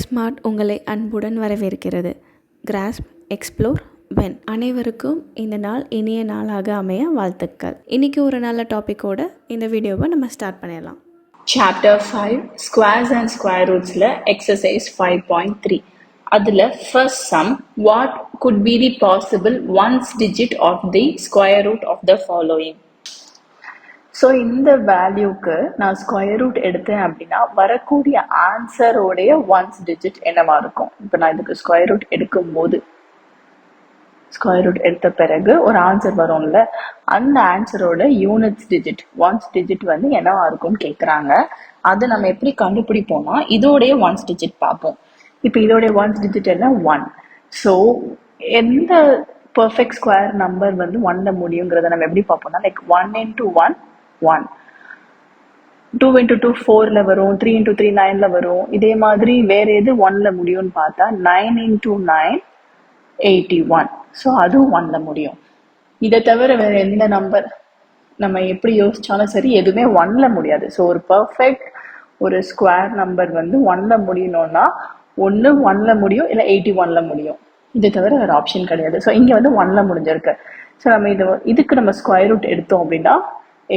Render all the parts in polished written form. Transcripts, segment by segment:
Smart உங்களை அன்புடன் வரவேற்கிறது. Grass, explore, when. அனைவருக்கும் இந்த நாள் இனிய நாளாக அமைய வாழ்த்துக்கள். இன்றைக்கி ஒரு நல்ல டாப்பிக்கோட இந்த வீடியோவை நம்ம ஸ்டார்ட் பண்ணிடலாம். Chapter 5 Squares and Square Rootsல exercise 5.3 அதில் first sum what could be the possible ones digit of the square root of the following. So இந்த வேல்யூக்கு நான் ஸ்கொயர் ரூட் எடுத்தேன் அப்படின்னா வரக்கூடிய ஆன்சரோடைய ஒன்ஸ் டிஜிட் என்னவா இருக்கும். இப்போ நான் இதுக்கு ஸ்கொயர் ரூட் எடுக்கும் போது ஸ்கொயர் ரூட் எடுத்த பிறகு ஒரு ஆன்சர் வரும்ல, அந்த ஆன்சரோட யூனிட்ஸ் டிஜிட் ஒன்ஸ் டிஜிட் வந்து என்னவா இருக்கும்னு கேட்குறாங்க. அதை நம்ம எப்படி கண்டுபிடிப்போம்னா இதோடைய ஒன்ஸ் டிஜிட் பார்ப்போம். இப்போ இதோடைய ஒன்ஸ் டிஜிட் என்ன 1. ஸோ எந்த பர்ஃபெக்ட் ஸ்கொயர் நம்பர் வந்து 1ல முடியுங்கிறத நம்ம எப்படி பார்ப்போம்னா லைக் 1 into 1 1, 2 into 2 4ல வரும், 3 into 3 9ல வரும். இதே மாதிரி வேற எது 1ல முடியும்னு பார்த்தா 9 into 9 81. ஸோ அதுவும் 1ல முடியும். இதை தவிர வேற எந்த நம்பர் நம்ம எப்படி யோசிச்சாலும் சரி எதுவுமே 1ல முடியாது. ஸோ ஒரு பர்ஃபெக்ட் ஒரு ஸ்கொயர் நம்பர் வந்து 1ல முடியணும்னா ஒன்று 1ல முடியும், இல்லை 81ல முடியும். இதை தவிர வேற ஆப்ஷன் கிடையாது. ஸோ இங்கே வந்து 1ல முடிஞ்சிருக்கு. ஸோ நம்ம இதுக்கு நம்ம ஸ்கொயர் ரூட் எடுத்தோம் அப்படின்னா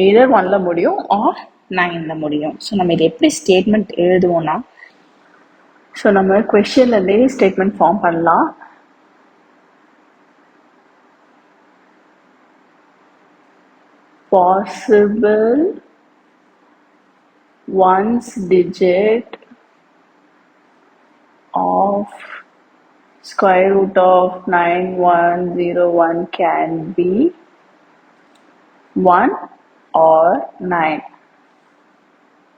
எதர் 1ல முடியும் ஆர் 9ல முடியும். ஸோ நம்ம இதை எப்படி ஸ்டேட்மெண்ட் எழுதுவோம்னா, ஸோ நம்ம கொஸ்டின்லேருந்தே ஸ்டேட்மெண்ட் ஃபார்ம் பண்ணலாம். Possible ones digit of square root of 9101 can be 1 or 9.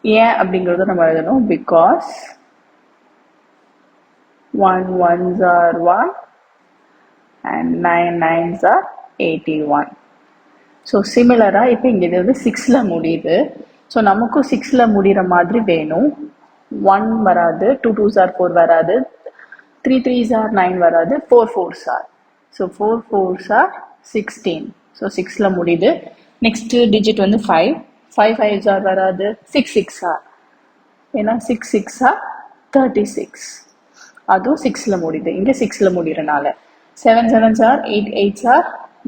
ஏன் அப்படிங்கிறத நம்ம எழுதணும். Because 1 1s are 1 and 9 9s are 81. So சிமிலராக இப்போ இங்கே இது வந்து 6ல முடியுது. ஸோ நமக்கும் 6ல முடிகிற மாதிரி வேணும். 1 வராது, 2 2s are 4 வராது, 3 3s are 9 வராது, 4 4s are. So 4 4s are 16. So 6ல முடியுது. நெக்ஸ்ட்டு டிஜிட் வந்து 5 5 5s are வராது, 6 6 are. ஏன்னா 6 6 are 36. அதுவும் 6ல முடியுது. இங்கே 6ல முடிகிறனால 7 7s are 8 8s are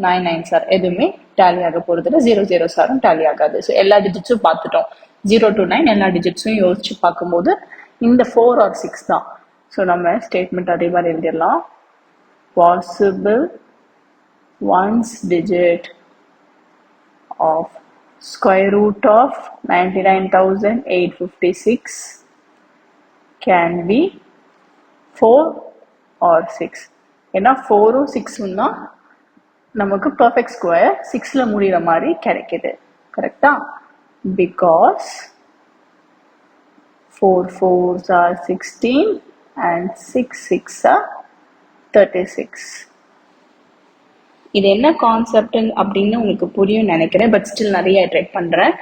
9 9s are. எதுவுமே டேலி ஆக போகிறதுல 0 0s are டேலி ஆகாது. ஸோ எல்லா டிஜிட்ஸும் பார்த்துட்டோம். 0 to 9 எல்லா டிஜிட்ஸும் யோசிச்சு பார்க்கும்போது இந்த 4 or 6 தான். ஸோ நம்ம ஸ்டேட்மெண்ட் அதே மாதிரி எழுதிடலாம். Possible ones digit of square root of 99,856 can be 4 or 6. ஏன்னா 4ம் 6ம் தான் நமக்கு பர்ஃபெக்ட் ஸ்கொயர் 6ல முடிகிற மாதிரி கிடைக்குது. கரெக்டா? Because 4 4s are 16 and 6 6s are 36. இது என்ன கான்செப்ட் அப்படின்னு உங்களுக்கு புரியும் நினைக்கிறேன். பட் ஸ்டில் நிறைய ட்ரை பண்றேன்.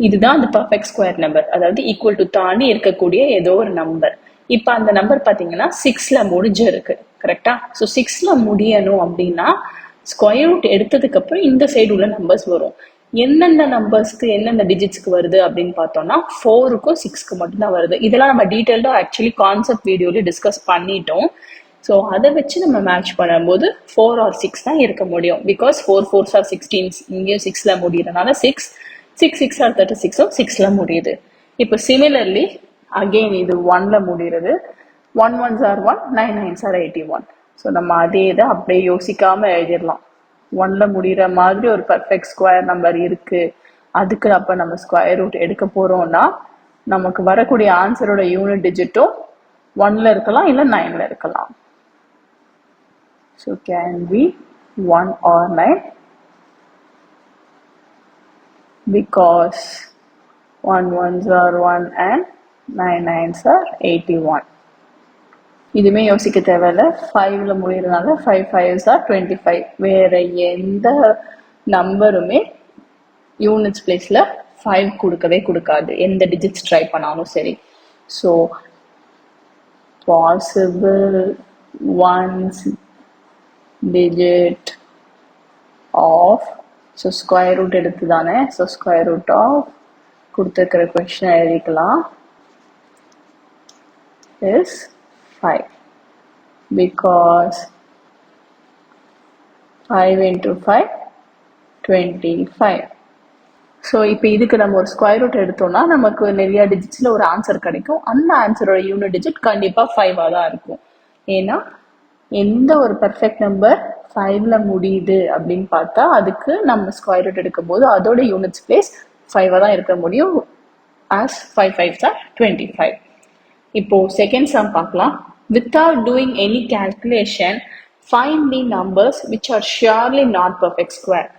இதுதான் அந்த பர்ஃபெக்ட் ஸ்கொயர் நம்பர், அதாவது ஈக்குவல் டு தாண்டி இருக்கக்கூடிய ஏதோ ஒரு நம்பர். இப்போ அந்த நம்பர் பார்த்தீங்கன்னா 6ல முடிஞ்சிருக்கு. கரெக்டா? ஸோ 6ல முடியணும் அப்படின்னா ஸ்கொயர் ரூட் எடுத்ததுக்கு அப்புறம் இந்த சைடு உள்ள நம்பர்ஸ் வரும். எந்தெந்த நம்பர்ஸ்க்கு எந்தெந்த டிஜிட்ஸ்க்கு வருது அப்படின்னு பார்த்தோம்னா 4க்கும் 6க்கு மட்டும்தான் வருது. இதெல்லாம் நம்ம டீட்டெயில்டாக ஆக்சுவலி கான்செப்ட் வீடியோவில் டிஸ்கஸ் பண்ணிட்டோம். ஸோ அதை வச்சு நம்ம மேட்ச் பண்ணும்போது 4 or 6 தான் இருக்க முடியும். பிகாஸ் 4 4s are 16, இங்கேயும் 6ல முடியறதுனால 6 6 6 are 36ம் 6ல முடியுது. இப்போ சிமிலர்லி அகெயின் இது 1ல முடிகிறது. 1 1s are 1, 9 9s are 81. So நம்ம அதே இதை அப்படியே யோசிக்காம எழுதிடலாம். 1ல முடிகிற மாதிரி ஒரு பர்ஃபெக்ட் ஸ்கொயர் நம்பர் இருக்கு, அதுக்கு அப்போ நம்ம ஸ்கொயர் ரூட் எடுக்க போறோம்னா நமக்கு வரக்கூடிய ஆன்சரோட யூனிட் டிஜிட்டும் 1ல இருக்கலாம், இல்லை 9ல இருக்கலாம். So can be 1 or 9 because 1 1s are 1 and 9 9s are 81. இதுவுமே யோசிக்க தேவையில்ல. 5ல முடியறதுனால 5 5s are 25. வேற எந்த நம்பருமே யூனிட்ஸ் பிளேஸ்ல 5 கொடுக்கவே கொடுக்காது, எந்த டிஜிட்ஸ் ட்ரை பண்ணாலும் சரி. So possible ones digit of, so square root எடுத்து தானே, ஸோ ஸ்கொயர் ரூட் ஆஃப் கொடுத்துருக்கிற கொஸ்டின் எழுதிக்கலாம். is 5 because 5 into 5 25. ஸோ இப்போ இதுக்கு நம்ம ஒரு ஸ்கொயர் ரூட் எடுத்தோம்னா நமக்கு நிறைய டிஜிட்ஸில் ஒரு ஆன்சர் கிடைக்கும். அந்த ஆன்சரோட யூனிட் டிஜிட் கண்டிப்பாக 5ஆக தான் இருக்கும். ஏன்னா எந்த ஒரு பர்ஃபெக்ட் நம்பர் 5ல முடியுது அப்படின்னு பார்த்தா அதுக்கு நம்ம ஸ்கொயர் ரூட் எடுக்கும் போது அதோட யூனிட்ஸ் பிளேஸ் 5ஆக தான் இருக்க முடியும். as 5 5s are 25. இப்போ செகண்ட் சம் பார்க்கலாம். Without doing any calculation, find the numbers which are surely not perfect square.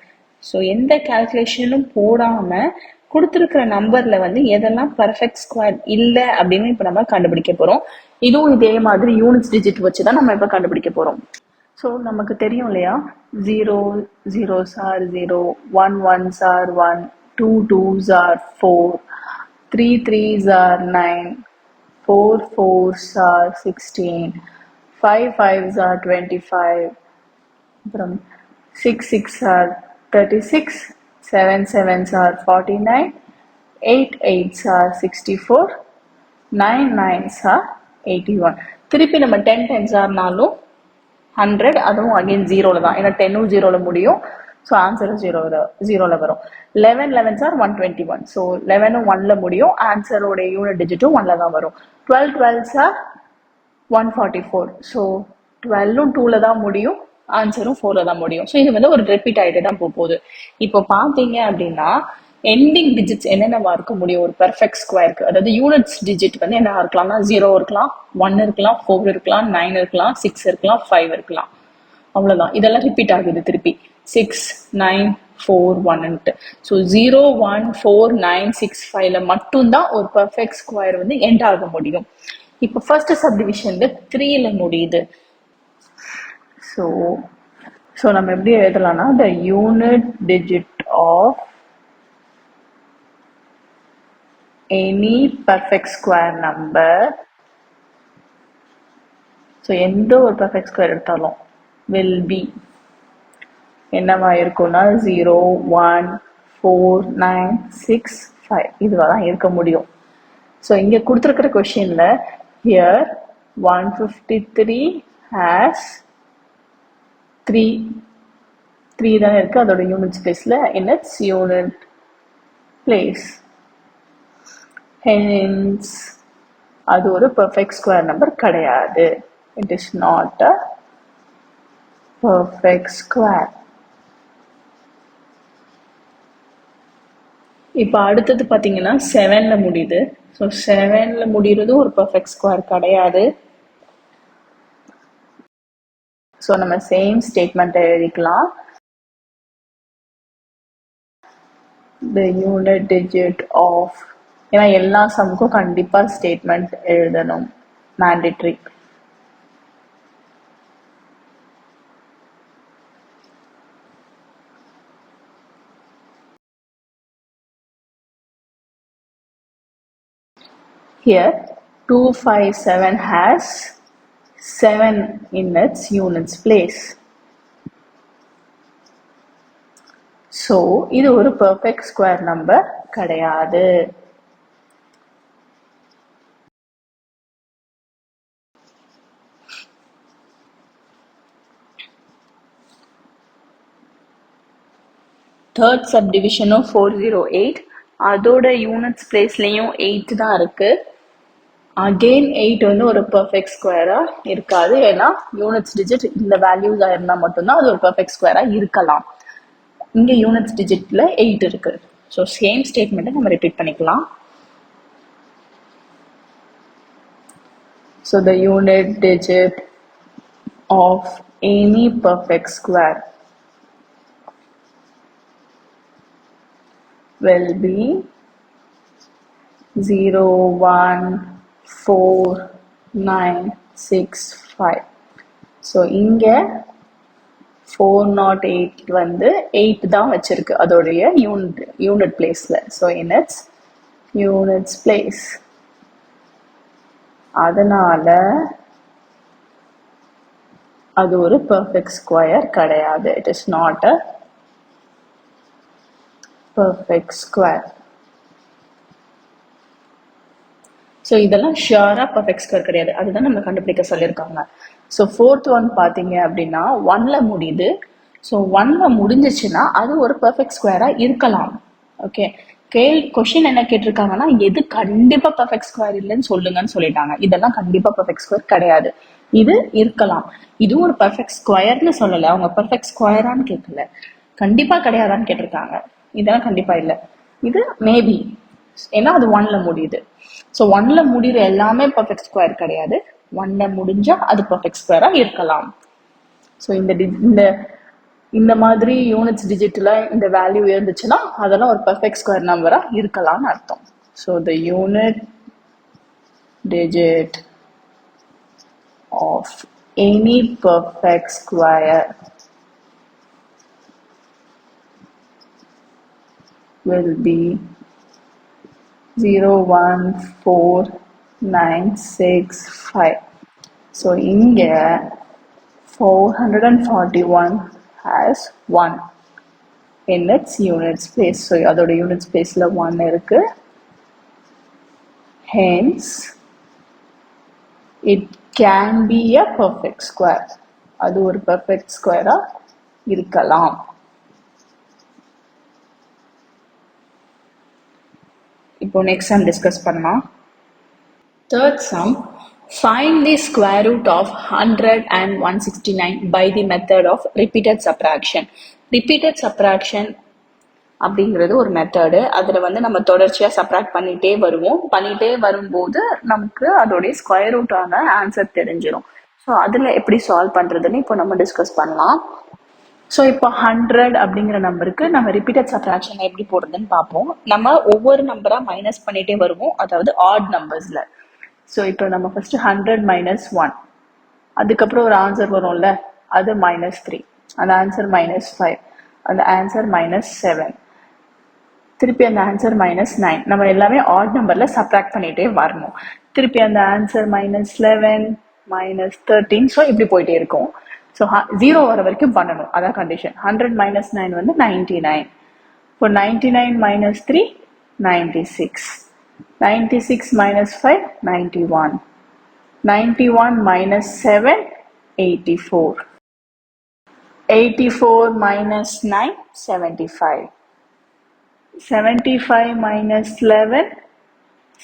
So எந்த கால்குலேஷனும் போடாமல் கொடுத்துருக்கிற நம்பரில் வந்து எதெல்லாம் பர்ஃபெக்ட் ஸ்கொயர் இல்லை அப்படின்னு இப்போ நம்ம கண்டுபிடிக்க போகிறோம். இதுவும் இதே மாதிரி யூனிட்ஸ் டிஜிட் வச்சு தான் நம்ம இப்போ கண்டுபிடிக்க போகிறோம். ஸோ நமக்கு தெரியும் இல்லையா, 0 zeros are 0, 1 1s are 1, 2 2s are 4, 3 3s are 9, 4 4s are 16, 5 5s are 25, அப்புறம் 6 6 are 36, 7 7s are 49, 8 8s are 64, 9 9s are 81. திருப்பி நம்ம 10 10s ஆர்னாலும் 100, அதுவும் அகெயின் 0ல தான், ஏன்னா 10ம் 0ல முடியும். ஸோ ஆன்சரும் 0ல வரும். 11 11s are 121. ஸோ 11ம் 1ல முடியும், ஆன்சரோட யூனிட் டிஜிட்டும் 1ல தான் வரும். 12 12s are 144. ஸோ 12ம் 2ல தான் முடியும், ஆன்சரும் 4ல தான் முடியும். ஸோ இது வந்து ஒரு ரிப்பீட் ஆகிட்டு தான் போகுது. இப்போ பார்த்தீங்க அப்படின்னா எண்டிங் டிஜிட்ஸ் என்னென்னவா இருக்க முடியும் ஒரு பெர்ஃபெக்ட் ஸ்கொயருக்கு, அதாவது யூனிட்ஸ் டிஜிட் வந்து என்ன இருக்கலாம்னா 0 இருக்கலாம், 1 இருக்கலாம், 4 இருக்கலாம், 9 இருக்கலாம், 6 இருக்கலாம், 5 இருக்கலாம், அவ்வளோதான். இதெல்லாம் ரிப்பீட் ஆகுது திருப்பி 6 9 4 1ன்ட்டு. ஸோ 0 1 4 9 6 5ல மட்டும்தான் ஒரு பெர்ஃபெக்ட் ஸ்கொயர் வந்து எண்ட் ஆக முடியும். இப்போ ஃபர்ஸ்ட் சப்டிவிஷன்ல 3ல முடியுது. ஸோ நம்ம எப்படி எழுதலாம்னா the unit digit of any perfect square number, so எந்த ஒரு பர்ஃபெக்ட் ஸ்கொயர் எடுத்தாலும் will be என்னவா இருக்கும்னா 0 1 4 9 6 5 இதுவாக தான் இருக்க முடியும். ஸோ இங்கே கொடுத்துருக்கிற கொஷினில் here 153 has 3 தானே இருக்குது அதோட யூனிட் பிளேஸில் in its unit place. Hence அது ஒரு perfect square number கிடையாது. It is not a perfect square. இப்போ அடுத்தது பார்த்தீங்கன்னா 7ல முடியுது. ஸோ 7ல முடிகிறது ஒரு பெர்ஃபெக்ட் ஸ்கொயர் கிடையாது. ஸோ நம்ம சேம் ஸ்டேட்மெண்ட் எழுதிக்கலாம். the unit digit of, ஏன்னா எல்லா சம்முக்கும் கண்டிப்பாக ஸ்டேட்மெண்ட் எழுதணும், mandatory. Here 257 has 7 in its units place. So இது ஒரு perfect square number கிடையாது. Third subdivision of 408, அதோட யூனிட்ஸ் பிளேஸ்லையும் 8 தான் இருக்கு. அகெயின் 8 வந்து ஒரு பெர்ஃபெக்ட் ஸ்கொயரா இருக்காது, ஏன்னா யூனிட்ஸ் டிஜிட் இந்த வேல்யூஸா இருந்தா மட்டும்தான் அது ஒரு பெர்ஃபெக்ட் ஸ்கொயரா இருக்கலாம். இங்க யூனிட்ஸ் டிஜிட்ல 8 இருக்கு. ஸோ சேம் ஸ்டேட்மெண்ட்டை நம்ம ரிப்பீட் பண்ணிக்கலாம். So the unit digit of any perfect square will be 0 1 4 9 6 5. So இங்கே 408 வந்து 8 தான் வச்சிருக்கு அதோடைய யூனிட் பிளேஸ்ல. So in it's units place. அதனால அது ஒரு பெர்ஃபெக்ட் ஸ்கொயர் கிடையாது. It is not a perfect square. So இதெல்லாம் ஷியராக பர்ஃபெக்ட் ஸ்கொயர் கிடையாது, அதுதான் நம்ம கண்டுபிடிக்க சொல்லியிருக்காங்க. ஸோ ஃபோர்த் ஒன் பார்த்தீங்க அப்படின்னா 1ல முடியுது. ஸோ 1ல முடிஞ்சிச்சுன்னா அது ஒரு பர்ஃபெக்ட் ஸ்கொயராக இருக்கலாம். ஓகே, கொஷின் என்ன கேட்டிருக்காங்கன்னா எது கண்டிப்பா பர்ஃபெக்ட் ஸ்கொயர் இல்லைன்னு சொல்லுங்கன்னு சொல்லிட்டாங்க. இதெல்லாம் கண்டிப்பா பர்ஃபெக்ட் ஸ்கொயர் கிடையாது, இது இருக்கலாம். இது ஒரு பர்ஃபெக்ட் ஸ்கொயர்னு சொல்லலை, அவங்க பர்ஃபெக்ட் ஸ்கொயரான்னு கேட்கல, கண்டிப்பா கிடையாதான்னு கேட்டிருக்காங்க. இதெல்லாம் கண்டிப்பா இல்லை, இது மேபி, ஏன்னா அது 1ல முடியுது. ஸோ 1ல முடிகிற எல்லாமே பர்ஃபெக்ட் ஸ்கொயர் கிடையாது, 1ல முடிஞ்சா அது பர்ஃபெக்ட் ஸ்கொயரா இருக்கலாம். ஸோ இந்த மாதிரி யூனிட்ஸ் டிஜிட்ல இந்த வேல்யூ இருந்துச்சுன்னா அதெல்லாம் ஒரு பர்ஃபெக்ட் ஸ்கொயர் நம்பரா இருக்கலாம்னு அர்த்தம். So the unit digit of any perfect square will be 01495. So இங்க 441 has 1 in its unit space. So அதோட unit spaceல 1 இருக்கு. Hence it can be a perfect square. அது ஒரு perfect square இருக்கலாம். இப்போ next sum discuss பண்ணலாம். Third sum, find the square root of 100 and 169 by the method of repeated subtraction. Repeated subtraction அப்படிங்கிறது ஒரு method. அதில் நம்ம தொடர்ச்சியாக சப்ராக்ட் பண்ணிகிட்டே வரும்போது நமக்கு அதோடைய ஸ்கொயர் ரூட்டான ஆன்சர் தெரிஞ்சிடும். ஸோ அதில் எப்படி சால்வ் பண்ணுறதுன்னு இப்போ நம்ம டிஸ்கஸ் பண்ணலாம். ஸோ இப்போ 100 அப்படிங்கிற நம்பருக்கு நம்ம ரிப்பீட்டட் சப்ராக்ஷன் எப்படி போடுறதுன்னு பார்ப்போம். நம்ம ஒவ்வொரு நம்பராக மைனஸ் பண்ணிகிட்டே வருவோம், அதாவது ஆட் நம்பர்ஸில். ஸோ இப்போ நம்ம ஃபர்ஸ்ட் 100 minus 1, அதுக்கப்புறம் ஒரு ஆன்சர் வரும்ல, அது -3, அந்த ஆன்சர் -5, அந்த ஆன்சர் -7, திருப்பி அந்த ஆன்சர் -9. நம்ம எல்லாமே ஆட் நம்பர்ல சப்ராக்ட் பண்ணிட்டே வரணும். திருப்பி அந்த ஆன்சர் -11, -13. ஸோ இப்படி போயிட்டே இருக்கும். ஸோ 0 வர வரைக்கும் பண்ணணும், அதான் கண்டிஷன். 100 minus 9 99. இப்போ 99 - 3 96. 96 minus 5 91. 91 minus 7 84. 84 minus 9 75. 75 minus 11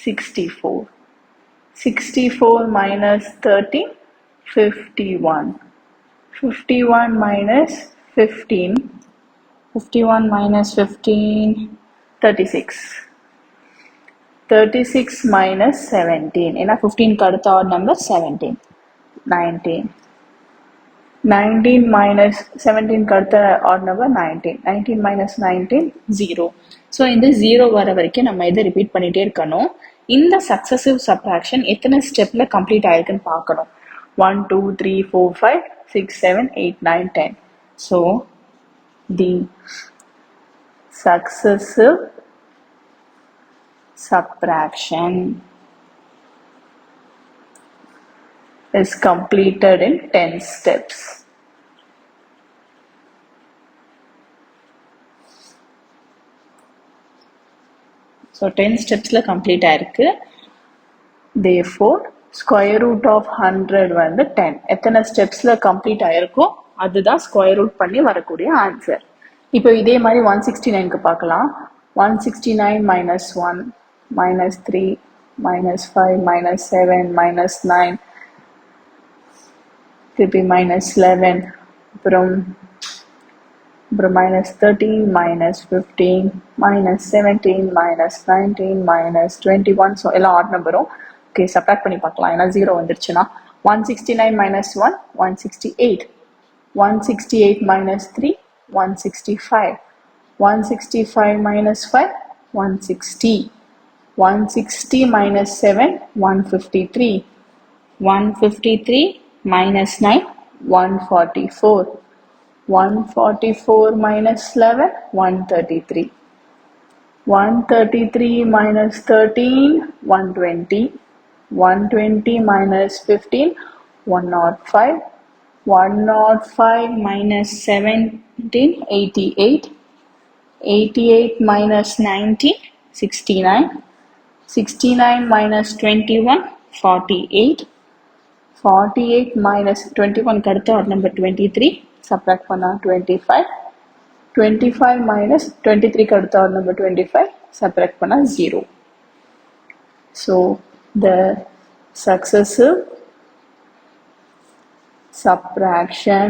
64. 64 minus 13 51. 51 minus 15. 51 minus 15 36. 36 minus 17. ஏன்னா 15 அடுத்த ஆட் நம்பர் 17. 19. 19 minus 17 அடுத்த ஆட் நம்பர் 19. 19 minus 19 0. ஸோ இந்த 0 வர வரைக்கும் நம்ம இதை ரிப்பீட் பண்ணிட்டே இருக்கணும். இந்த சக்சஸிவ் சப்ராக்ஷன் எத்தனை ஸ்டெப்ல கம்ப்ளீட் ஆயிருக்குன்னு பார்க்கணும். 1 2 3 4 5 6 7 8 9 10. So the successive subtraction is completed in 10 steps. So 10 stepsல complete ஆயிருக்கு. Therefore square root of 100 10. எத்தனை ஸ்டெப்ஸ்ல கம்ப்ளீட் ஆயிருக்கோ அதுதான் ஸ்கொயர் ரூட் பண்ணி வரக்கூடிய ஆன்சர். இப்போ இதே மாதிரி 169க்கு பார்க்கலாம். 169 minus 1 minus 3 minus 5 minus 7 minus 9 திருப்பி -11, அப்புறம் minus 13 minus 15 minus 17 minus 19 minus 21. So எல்லாம் ஆட் நம்பரும். ஓகே, சப்ராக்ட் பண்ணி பார்க்கலாம், ஏன்னா 0 வந்துருச்சுன்னா. 169 minus 1 168. 168 minus 3 165. 165 minus 5 160. 160 minus 7 153. 153 minus 9 144. 144 minus 11 133. 133 minus 13 120. 120 minus 15 105. 105 minus 17 88. 88 minus 19 69. 69 minus 21, 48. 48 minus 21 அடுத்த odd number 23. Subtract பண்ணா 25. 25 minus 23 அடுத்த odd number 25. Subtract பண்ணா 0. So the successive subtraction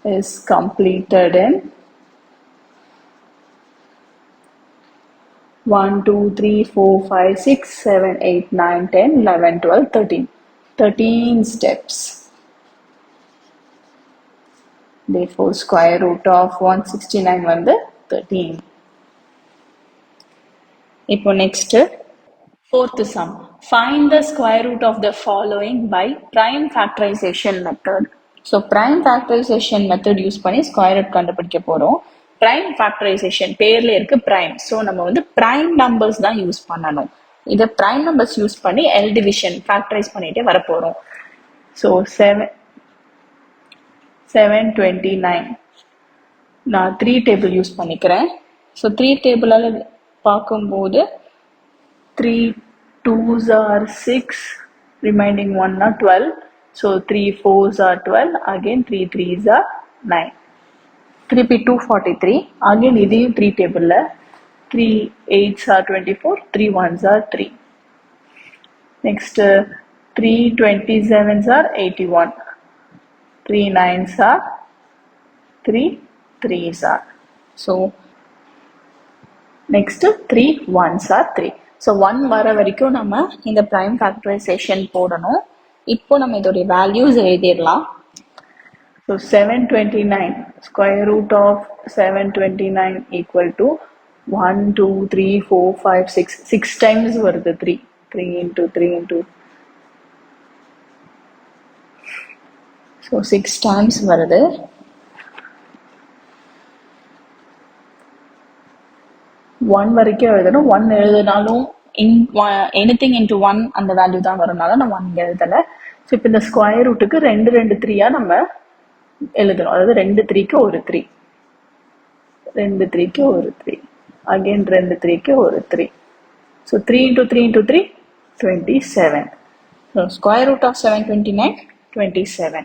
is completed in 1, 2, 3, 4, 5, 6, 7, 8, 9, 10, 11, 12, 13. 13 steps. Therefore, square root of 169 வந்து 13. இப்போ next, fourth sum. Find the square root of the following by prime factorization method. So, prime factorization method use பண்ணி square root கண்டுபிடிக்க போறோம். Prime factorization பேர்ல இருக்கு prime. So, நம்ம வந்து prime numbers தான் யூஸ் பண்ணணும். இதை prime numbers யூஸ் பண்ணி L division factorize பண்ணிட்டே வர போறோம். So, 729. நான் 3 table யூஸ் பண்ணிக்கிறேன். So, 3 table பார்க்கும்போது 3 2s are 6, remaining 1 are 12. So 3 4s are 12, again 3 3s are 9. 3p 243, again இதையும் 3 table 3 8s are 24, 3 1s are 3. Next 3 27s are 81, 3 9s are 3 3s are. So next 3 1s are 3. So 1 வர வரைக்கும் நம்ம இந்த prime factorization போடணும். இப்போ நம்ம இதோடைய values எழுதிடலாம். So 729, square root of 729 equal to 1, 2, 3, 4, 5, 6. 6 times வருது 3. 3 into 3 into. So 6 times வருது. ஒன் வரைக்கும் எழுதணும். 1 எழுதினாலும் எனிதிங் இன்டு 1 அந்த வேல்யூ தான் வரும்னால நான் 1 எழுதலை. ஸோ இப்போ இந்த ஸ்கொயர் ரூட்டுக்கு 2 2 3 நம்ம எழுதணும். அதாவது 2 3க்கு ஒரு 3, 2 3க்கு ஒரு 3, அகெயின் 2 3க்கு ஒரு 3. So 3 into 3 into 3 27. So square root of 729 27.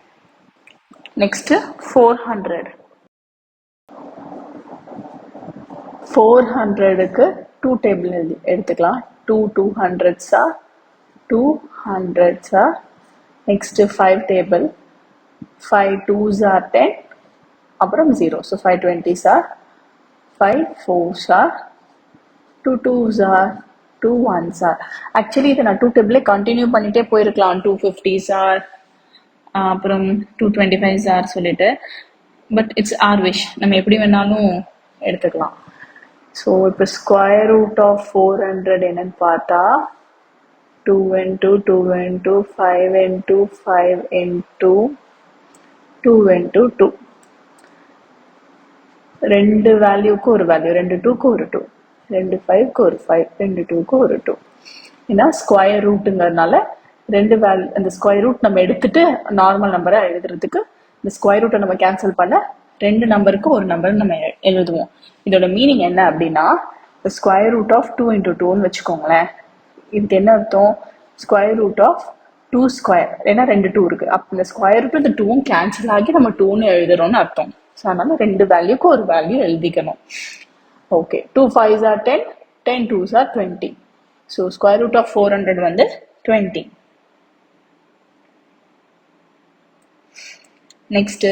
Next 400. 400க்கு 2 டேபிள் எடுத்துக்கலாம். 2 200s are 200s are. Next 5 table. 5 2s are 10. அப்புறம் 0. So 5 20s are 5 4s are 2 2s are 2 1s are. Actually இதை நான் 2 table கண்டினியூ பண்ணிட்டே போயிருக்கலாம். 250s are அப்புறம் 225s are சொல்லிட்டு. But it's R wish, நம்ம எப்படி வேணாலும் எடுத்துக்கலாம். ஸோ இப்போ ஸ்கொயர் ரூட் ஆஃப் 400 என்னன்னு பார்த்தா 2 into 2 into 5 into 5 into 2 into 2. ரெண்டு வேல்யூக்கு ஒரு வேல்யூ, 2 2க்கு ஒரு 2, 2 5க்கு ஒரு 5, 2 2க்கு ஒரு 2. ஏன்னா ஸ்கொயர் ரூட்டுங்கிறதுனால ரெண்டு வேல்யூ, அந்த ஸ்கொயர் ரூட் நம்ம எடுத்துட்டு நார்மல் நம்பரை எழுதுறதுக்கு இந்த ஸ்கொயர் ரூட்டை நம்ம கேன்சல் பண்ண ரெண்டு நம்பருக்கு ஒரு நம்பர் நம்ம எழுதுவோம். இதோட மீனிங் என்ன அப்படின்னா ஸ்கொயர் ரூட் ஆஃப் 2 into 2ன்னு வச்சுக்கோங்களேன். இதுக்கு என்ன அர்த்தம்? ஸ்கொயர் ரூட் ஆஃப் 2 ஸ்கொயர், ஏன்னா 2 2 இருக்கு. அப்போ இந்த ஸ்கொயர் ரூட் இந்த 2வும் கேன்சல் ஆகி நம்ம 2ன்னு எழுதுறோம்னு அர்த்தம். ஸோ அதனால ரெண்டு வேல்யூக்கு ஒரு வேல்யூ எழுதிக்கணும். Okay, 2 5s are 10, 10 2s are 20. So square root of 400 வந்து 20. நெக்ஸ்ட்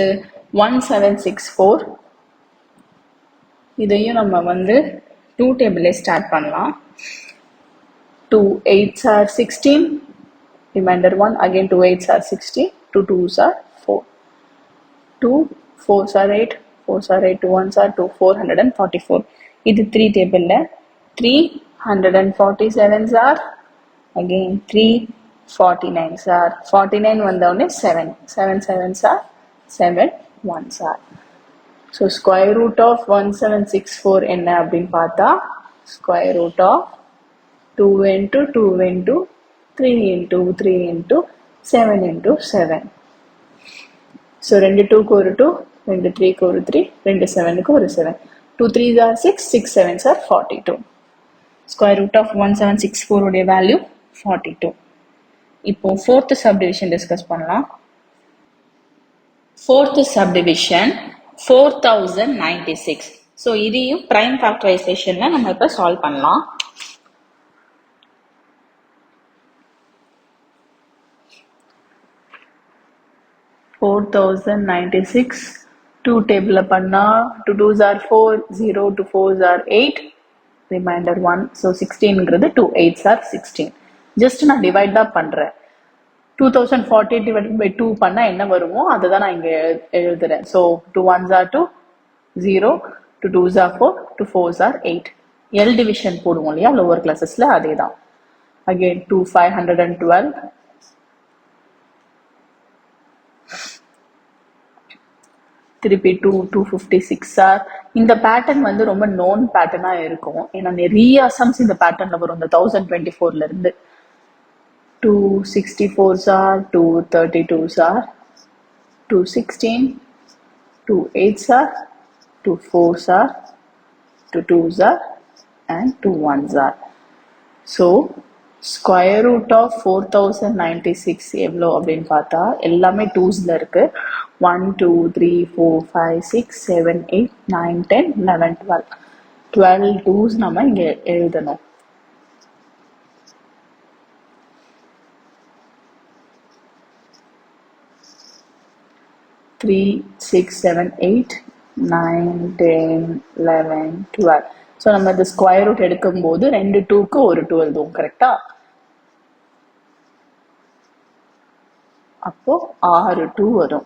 1764. இதையும் நம்ம வந்து 2 டேபிளே ஸ்டார்ட் பண்ணலாம். 2 8s are 16, remainder 1, again 2 8s are 60, 2 2s are 4, 2 4s are 8, 4s are 8, 2 1s are 2, 444. இது 3 டேபிள்ல 347s are, again 349s are, 49 வந்தவுடனே 7, 7 7s are, 7 1s are. So square root of 1764 என்ன அப்படின்னு பார்த்தா square root of 2 into 2 into 3 into 3 into 7 into 7. So 2 2க்கு ஒரு 2, 2 3க்கு ஒரு 3, 2 7க்கு ஒரு 7. 2 3s are 6, 6 7s are 42. Square root of 1764 உடைய வேல்யூ 42. இப்போ fourth subdivision discuss பண்ணலாம். Fourth subdivision 4096. ஸோ இதையும் prime factorizationல நம்ம இப்போ சால்வ் பண்ணலாம். டூ டேபிள் பண்ணா 2 2s are 4, 0 2 4s are 8, remainder 1. So 16ங்கிறது 2 8s are 16. ஜஸ்ட் நான் டிவைட் தான் பண்றேன். 2040 divided by 2 பண்ணா என்ன வருமோ அதை தான் நான் இங்க எழுதுறேன். So 2 1s are 2, 0 2 2s are 4, 2 4s are 8. L division போடுவோம் இல்லையா லோவர் கிளாஸஸ்ல அதே தான். அகெயின் 2 512, திருப்பி 2 256 ஆர். இந்த பேட்டர்ன் வந்து ரொம்ப நோன் பேட்டர்னா இருக்கும். ஏன்னா நிறைய சம்ஸ் இந்த பேட்டர்ன்ல வரும் இந்த 1024ல இருந்து. 264s are, 232s are, 216, 2 8s are, 2 4s are, 2 2s are, and 2 1s are. So square root of 4096 எவ்வளோ அப்படின்னு பார்த்தா எல்லாமே டூஸ்ல இருக்கு. 1 2 3 4 5 6 7 8 9 10 11 12 12 டூஸ் நம்ம இங்க எழுதணும். Three six seven eight 9 10 11 12. So நம்ம இந்த ஸ்கொயர் ரூட் எடுக்கும்போது 2 2க்கு ஒரு 2 எழுதுவோம் கரெக்டா. அப்போ 6 2 வரும்.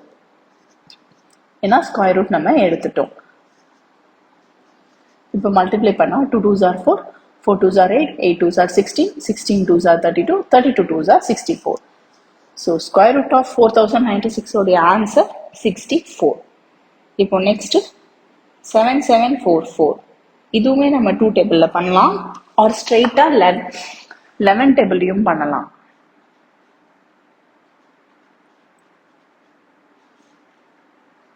ஏன்னா ஸ்கொயர் ரூட் நம்ம எடுத்துட்டோம். இப்போ மல்டிப்ளை பண்ணா 2 2s are 4, 4 2s are 8, 8 2s are 16, 16 2s are 32, 32 2s are 64. So square root of 4096 உடைய ஆன்சர் 64. இப்போ நெக்ஸ்ட் 7744. இதுவுமே நம்ம 2 டேபிள்ல பண்ணலாம் ஆர் ஸ்ட்ரெயிட்டா 11 டேபிள்லையும் பண்ணலாம்.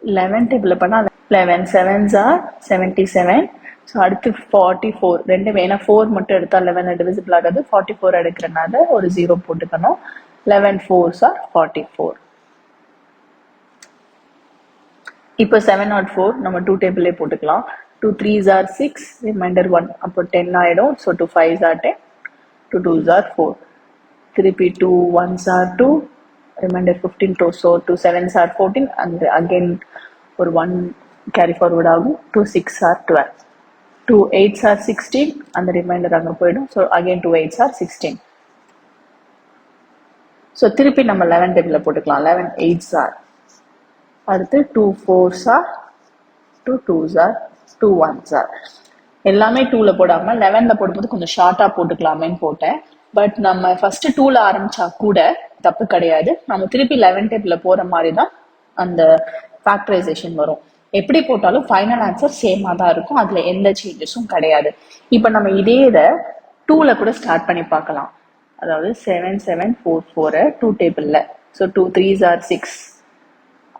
லெவன் டேபிள்ல பண்ணா 11 7s are 77. ஸோ அடுத்து 44 ரெண்டு வேணா 4 மட்டும் எடுத்தா 11 டிவிசிபிள் ஆகாது. 44 எடுக்கிறனால ஒரு 0 போட்டுக்கணும். 11 4s are 44. இப்போ 704 நம்ம 2 டேபிளே போட்டுக்கலாம். 2 3s are 6, ரிமைண்டர் 1. அப்போ 10 ஆயிடும். So 2 5s are 10, 2 2s are 4. திருப்பி 2 1s are 2, remainder 15 2. So 2 7s are 14 and again ஒரு 1 கேரி ஃபார்வர்ட் ஆகும். 2 6 are 12, 2 8s are 16 அந்த ரிமைண்டர் அங்கே போயிடும். So again 2 8s are 16. So திருப்பி நம்ம 11 டேபிளில் போட்டுக்கலாம். 11 8s are, அடுத்து 2 4s are, 2 2s are, 2 1s are. எல்லாமே 2ல போடாம 11ல போடும்போது கொஞ்சம் ஷார்ட்டா போட்டுக்கலாமேன்னு போட்டேன். பட் நம்ம ஃபர்ஸ்ட் 2ல ஆரம்பிச்சா கூட தப்பு கிடையாது. நம்ம திருப்பி 11 டேபிள்ல போற மாதிரி தான் அந்த ஃபேக்டரைசேஷன் வரும். எப்படி போட்டாலும் ஃபைனல் ஆன்சர் சேமா தான் இருக்கும். அதுல எந்த சேஞ்சஸும் கிடையாது. இப்போ நம்ம இதே இதை 2ல கூட ஸ்டார்ட் பண்ணி பார்க்கலாம். அதாவது 7744 2 டேபிள்ல. So 2 3s are 6,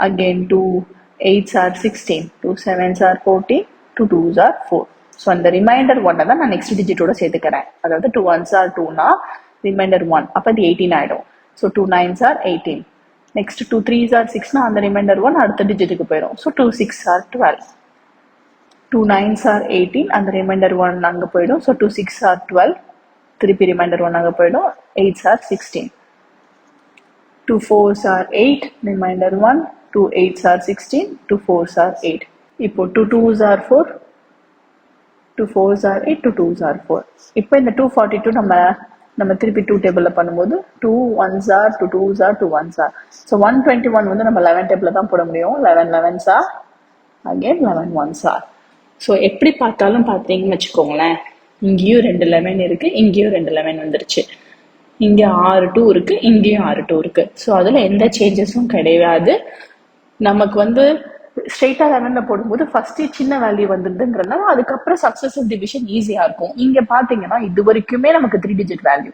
again 2 8s are 16, 2 7s are 14, 2 2s are 4. So அந்த ரிமைண்டர் 1 தான் நான் நெக்ஸ்ட் டிஜிட்டோட சேர்த்துக்கிறேன். அதாவது 2 1s are 2னா ரிமைண்டர் 1 அப்போ அது 18 ஆயிடும். So 2 9s are 18. Next 2 3s are 6னா அந்த ரிமைண்டர் 1 அடுத்த டிஜிட்டுக்கு போயிடும். So 2 6s are 12, 2 9s are 18 அந்த ரிமைண்டர் 1 அங்கே போயிடும். ஸோ 2 6s are 12, திருப்பி ரிமைண்டர் 1 அங்கே போயிடும். 8s are 16, 2 4s are 8, remainder 1, 2 8s are 16, 2 4s are 8. இப்போ 2 2s are 4, 2 4s are 8, 2 2s are 4. இப்போ இந்த 242 நம்ம திருப்பி 2 டேபிள்ல பண்ணும்போது 2 1s are, 2 2s are, 2 1s are. So 121 வந்து நம்ம 11 டேபிள்ல தான் போட முடியும். 11 11s are, again 11 1s are. So எப்படி பார்த்தாலும் பார்த்தீங்கன்னு வச்சுக்கோங்களேன், இங்கேயும் 2 11 இருக்கு, இங்கேயும் 2 11 வந்துருச்சு. இங்க 6 2 இருக்கு, இங்கேயும் 6 2 இருக்கு. ஸோ அதுல எந்த சேஞ்சஸும் கிடையாது. நமக்கு வந்து ஸ்ட்ரெயிட்டா 11ல போடும்போது ஃபர்ஸ்ட் சின்ன வேல்யூ வந்துருதுங்கிறதுனால அதுக்கப்புறம் சக்சஸிவ் டிவிஷன் ஈஸியா இருக்கும். இங்க பாத்தீங்கன்னா இது வரைக்குமே நமக்கு 3 டிஜிட் வேல்யூ,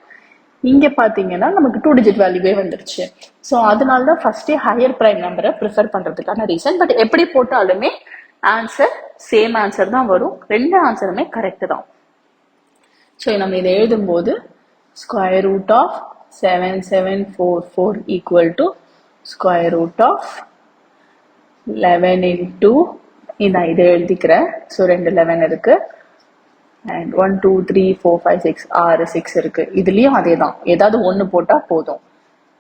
இங்க பாத்தீங்கன்னா நமக்கு 2 டிஜிட் வேல்யூவே வந்துருச்சு. ஸோ அதனாலதான் ஃபர்ஸ்டே ஹையர் பிரைம் நம்பரை ப்ரிஃபர் பண்றதுக்கான ரீசன். பட் எப்படி போட்டாலுமே ஆன்சர் சேம் ஆன்சர் தான் வரும். ரெண்டு ஆன்சருமே கரெக்ட் தான். ஸோ நம்ம இதை எழுதும்போது square root of 7744 equal to square root of 11 into நான் இதை எழுதிக்கிறேன். ஸோ 2 11 இருக்கு அண்ட் 1 2 3 4 5 6 6 6 இருக்கு. இதுலயும் அதே தான், ஏதாவது ஒன்று போட்டால் போதும்.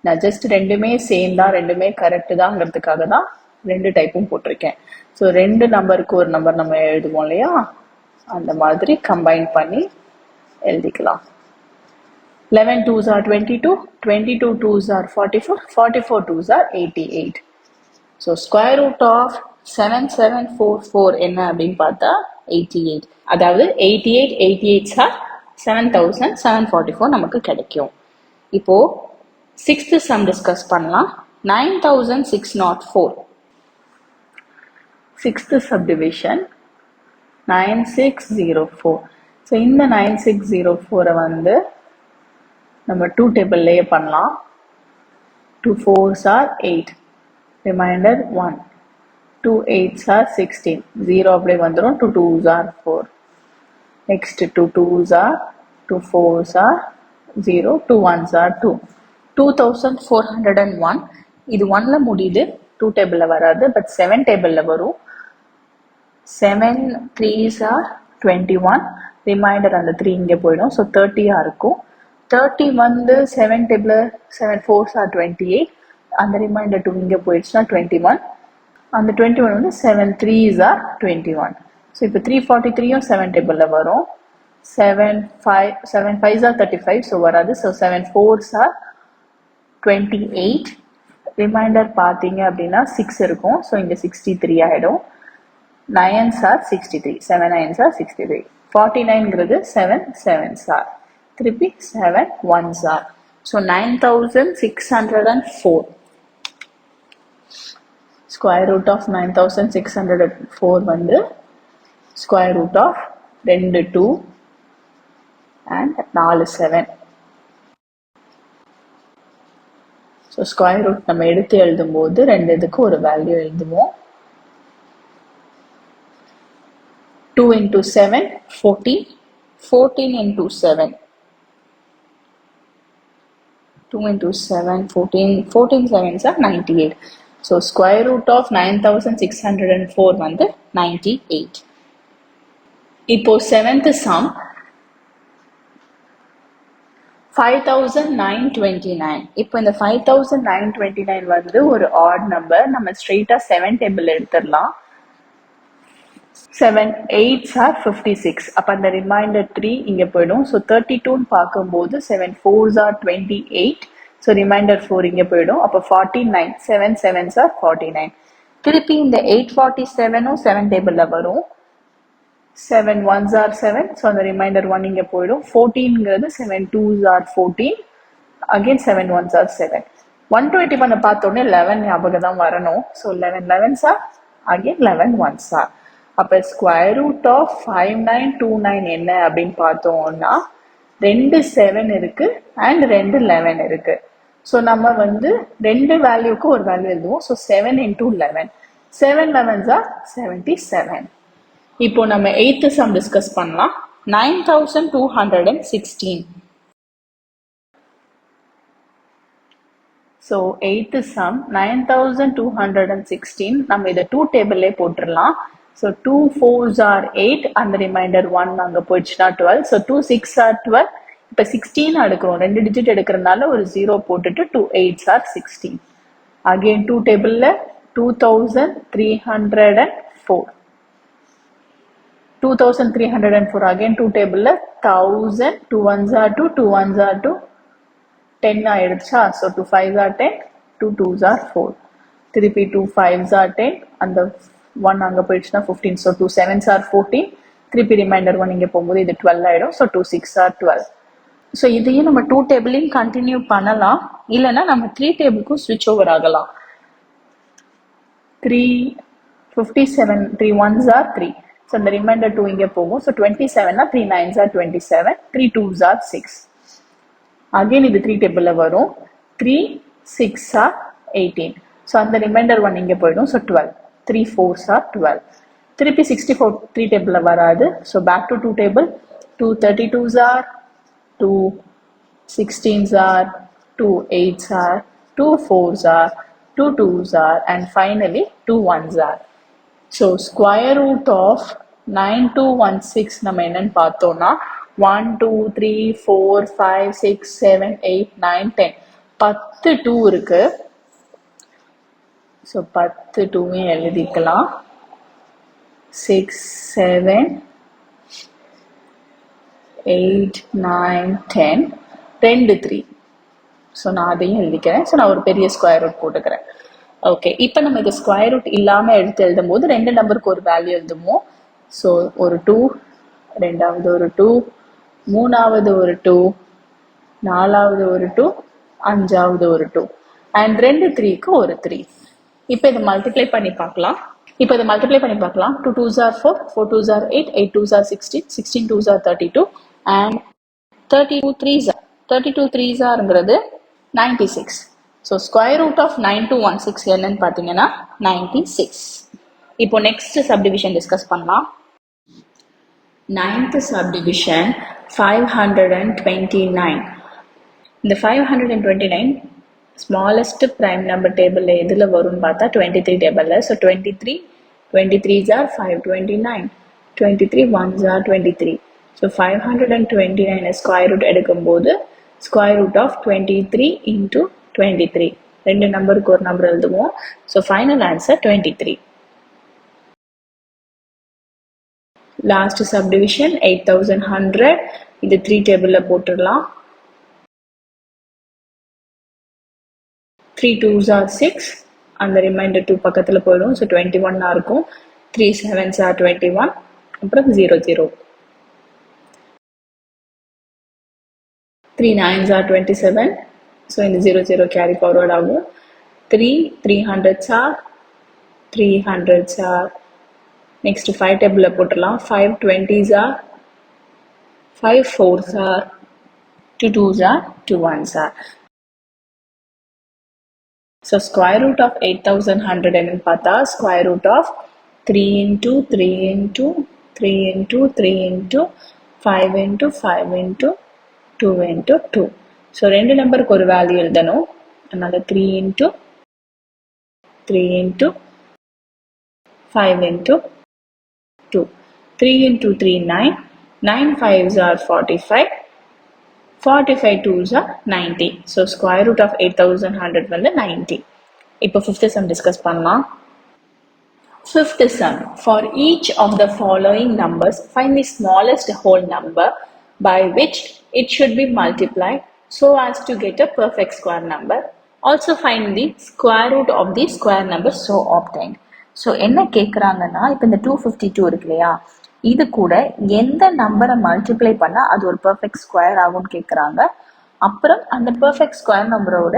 நான் ஜஸ்ட் ரெண்டுமே சேம் தான், ரெண்டுமே கரெக்டு தாங்கிறதுக்காக தான் ரெண்டு டைப்பும் போட்டிருக்கேன். ஸோ ரெண்டு நம்பருக்கு ஒரு நம்பர் நம்ம எழுதுவோம் இல்லையா, அந்த மாதிரி கம்பைன் பண்ணி எழுதிக்கலாம். 11 2s are 22, 22 2s are 44, 44 2s are 88. So square root of 7744 என்ன அப்படின்னு பார்த்தா 88. அதாவது 88 88s are 7744 நமக்கு கிடைக்கும். இப்போ சிக்ஸ்த் சம் டிஸ்கஸ் பண்ணலாம். 9604 சிக்ஸ்த் சப்டிவிஷன் 9604. ஸோ இந்த 9604 வந்து நம்ம 2 டேபிள்லேயே பண்ணலாம். 2 4s are 8, remainder 1, 2 8s are 16, 0 அப்படியே வந்துடும். 2 2s are 4, next 2 2s are 2 4s are 0, 2 1s are 2. 2401 இது 1ல முடியுது, 2 டேபிளில் வராது, பட் 7 டேபிளில் வரும். 7 3s are 21, ரிமைண்டர் அந்த 3 இங்கே போயிடும். ஸோ 30 இருக்கும். 30 வந்து 7 டேபிள், 7 4s are 28, அந்த ரிமைண்டர் 2 இங்கே போயிடுச்சுன்னா 21. அந்த 21 வந்து 7 3s are 21. ஸோ இப்போ 343யும் 7 டேபிளில் வரும். 7 5s are 35, ஸோ வராது. ஸோ 7 4s are 28, ரிமைண்டர் பார்த்தீங்க அப்படின்னா 6 இருக்கும். ஸோ இங்கே 63 ஆகிடும். 9s are 63, 7 9s are 63. 49ங்கிறது 7 7s are, திருப்பி 7 1s are. So 9604. Square root of 9604 வந்து square root of 2 2 and 4 7. So square root நம்ம எடுத்து எழுதும்போது ரெண்டு இதுக்கு ஒரு வேல்யூ எழுதுவோம். 2 into 7 14, 14 into 7, 2 into 7 14, 14 7s are 98. So square root of 9604 வந்து 98. இப்போ 7th sum 5929. இப்போ இந்த 5929 வந்து ஒரு odd number. நம்ம ஸ்ட்ரெயிட்டா 7 டேபிள் எடுத்துடலாம். 7 8s are 56. அப்போ அந்த ரிமைண்டர் 3 இங்கே போயிடும். ஸோ 32ன்னு பார்க்கும்போது 7 4s are 28. ஸோ ரிமைண்டர் 4 இங்கே போயிடும். அப்போ 49, 7 7s are 49. திருப்பி இந்த 847ம் 7 டேபிளில் வரும். 7 1s are 7, ஸோ அந்த ரிமைண்டர் 1 இங்கே போயிடும். 14ங்கிறது 7 2s are 14, again 7 1s are 7. 121 பார்த்தோன்னே 11 ஞாபகம் தான் வரணும். So 11 11s are, again 11 1s are. அப்போ ஸ்கொயர் ரூட் ஆஃப் 5929 என்ன அப்படின்னு பார்த்தோம்னா 2 7 இருக்கு அண்ட் 2 11 இருக்கு. ஸோ நம்ம வந்து ரெண்டு வேல்யூக்கு ஒரு வேல்யூ எழுதுவோம். So 7 into 11, 7 11s are 77. இப்போ நம்ம 8th சம் டிஸ்கஸ் பண்ணலாம். 9216. So 8th sum 9216. நம்ம இதை 2 டேபிள்லே போட்டுடலாம். ஸோ 2 4s are 8, அந்த ரிமைண்டர் 1 அங்கே போயிடுச்சுன்னா 12. So 2 6 are 12. இப்போ 16 எடுக்கிறோம், 2 டிஜிட் எடுக்கிறதுனால ஒரு 0 போட்டுட்டு 2 8s are 16. அகெயின் 2 டேபிளில் 2304. 2304 அகெயின் 2 டேபிளில் 1000, 2 1s are 2, 2 1s are 2, 10 ஆயிடுச்சா. So 2 5s are 10, 2 2s are 4. திருப்பி 2 5s are 10, அந்த 1 அங்கே போயிடுச்சுன்னா 15. So 2 7s are 14. திருப்பி ரிமைண்டர் 1 இங்கே போகும்போது இது 12 ஆகிடும். So 2 6s are 12. ஸோ இதையும் நம்ம 2 டேபிளையும் கண்டினியூ பண்ணலாம், இல்லைன்னா நம்ம 3 டேபிளுக்கும் ஸ்விட்ச் ஓவர் ஆகலாம். 3 57, 3 1s are 3. ஸோ இந்த ரிமைண்டர் 2 இங்கே போகும். ஸோ 27னா 3 9s are 27, 3 2s are 6. Again இது 3 டேபிளில் வரும். 3 6s are 18. ஸோ அந்த ரிமைண்டர் 1 இங்கே போயிடும். So 12, 3 4s are 12. திருப்பி 64 3 டேபிளில் வராது. So back to 2 table. 2 32s are, 2 16s are, 2 8s are, 2 4s are, 2 2s are, and finally 2 1s are. So square root of 9216 நம்ம என்னன்னு பார்த்தோம்னா 1 2 3 4 5 6 7 8 9 10 10 2 இருக்கு. ஸோ 10 2வையும் எழுதிக்கலாம். 6 7 8 9 10 2 3. ஸோ நான் அதையும் எழுதிக்கிறேன். ஸோ நான் ஒரு பெரிய ஸ்கொயர் ரூட் போட்டுக்கிறேன். ஓகே, இப்போ நம்ம இது ஸ்கொயர் ரூட் இல்லாமல் எடுத்து எழுதும் போது 2 நம்பருக்கு ஒரு வேல்யூ எழுதுவோம். ஸோ ஒரு 2, ரெண்டாவது ஒரு 2, மூணாவது ஒரு 2, நாலாவது ஒரு 2, அஞ்சாவது ஒரு 2, அண்ட் 2 3க்கு ஒரு 3. இப்போ இதை மல்டிப்ளை பண்ணி பார்க்கலாம். 2 2s are 4, 4 2s are 8, 8 2s are 16, 16 2s are 32, and 32 3s are 32 3s ஆர்ங்கிறது 96. ஸோ ஸ்கொயர் ரூட் ஆஃப் 9216 என்னன்னு பார்த்தீங்கன்னா 96. இப்போ நெக்ஸ்ட் சப்டிவிஷன் டிஸ்கஸ் பண்ணலாம். 9th subdivision 529. இந்த 529 ஸ்மாலஸ்ட் ப்ரைம் நம்பர் டேபிளில் எதில் வரும்னு பார்த்தா 23 டேபிளில். So 23s are 529, 23 1s are 23. So 529 square root எடுக்கும்போது ஸ்கொயர் ரூட் ஆஃப் 23 into 23. 2 நம்பருக்கு ஒரு நம்பர் எழுதுவோம். So final answer 23. Last subdivision 8100. இது 3 டேபிளில் போட்டுடலாம். 3 2s are 6, அந்த ரிமைண்டர் 2 பக்கத்தில் போயிடும். ஸோ 21 இருக்கும். 3 7s are 21, அப்புறம் 0 0. 3 9s are 27. ஸோ இந்த 0 0 கேரி ஃபார்வர்ட் ஆகும். 3 300s are 300s are. Next 5 டேபிளில் போட்டுடலாம். 5 20s are, 5 4s are, 2 2s are, 2 1s are. So square root of 8100 என்னன்னு பார்த்தா square root of 3 into 3 into 3 into 3 into 5 into 5 into 2 into 2. So 2 நம்பருக்கு ஒரு value எழுதணும். அதனால 3 into 3 into 5 into 2. 3 into 3 9. 9 5s are 45. 45 2s are 90. So square root of 8100 வந்து 90. இப்போ 5th sum discuss பண்ணலாம். 5th sum. For each of the following numbers, find the smallest whole number by which it should be multiplied so as to get a perfect square number. Also find the square root of the square number so obtained. So என்ன கேட்குறாங்கன்னா, இப்போ இந்த 252 இருக்கு இல்லையா, இது கூட எந்த நம்பரை மல்டிப்ளை பண்ணால் அது ஒரு பர்ஃபெக்ட் ஸ்கொயர் ஆகும்னு கேட்குறாங்க. அப்புறம் அந்த பர்ஃபெக்ட் ஸ்கொயர் நம்பரோட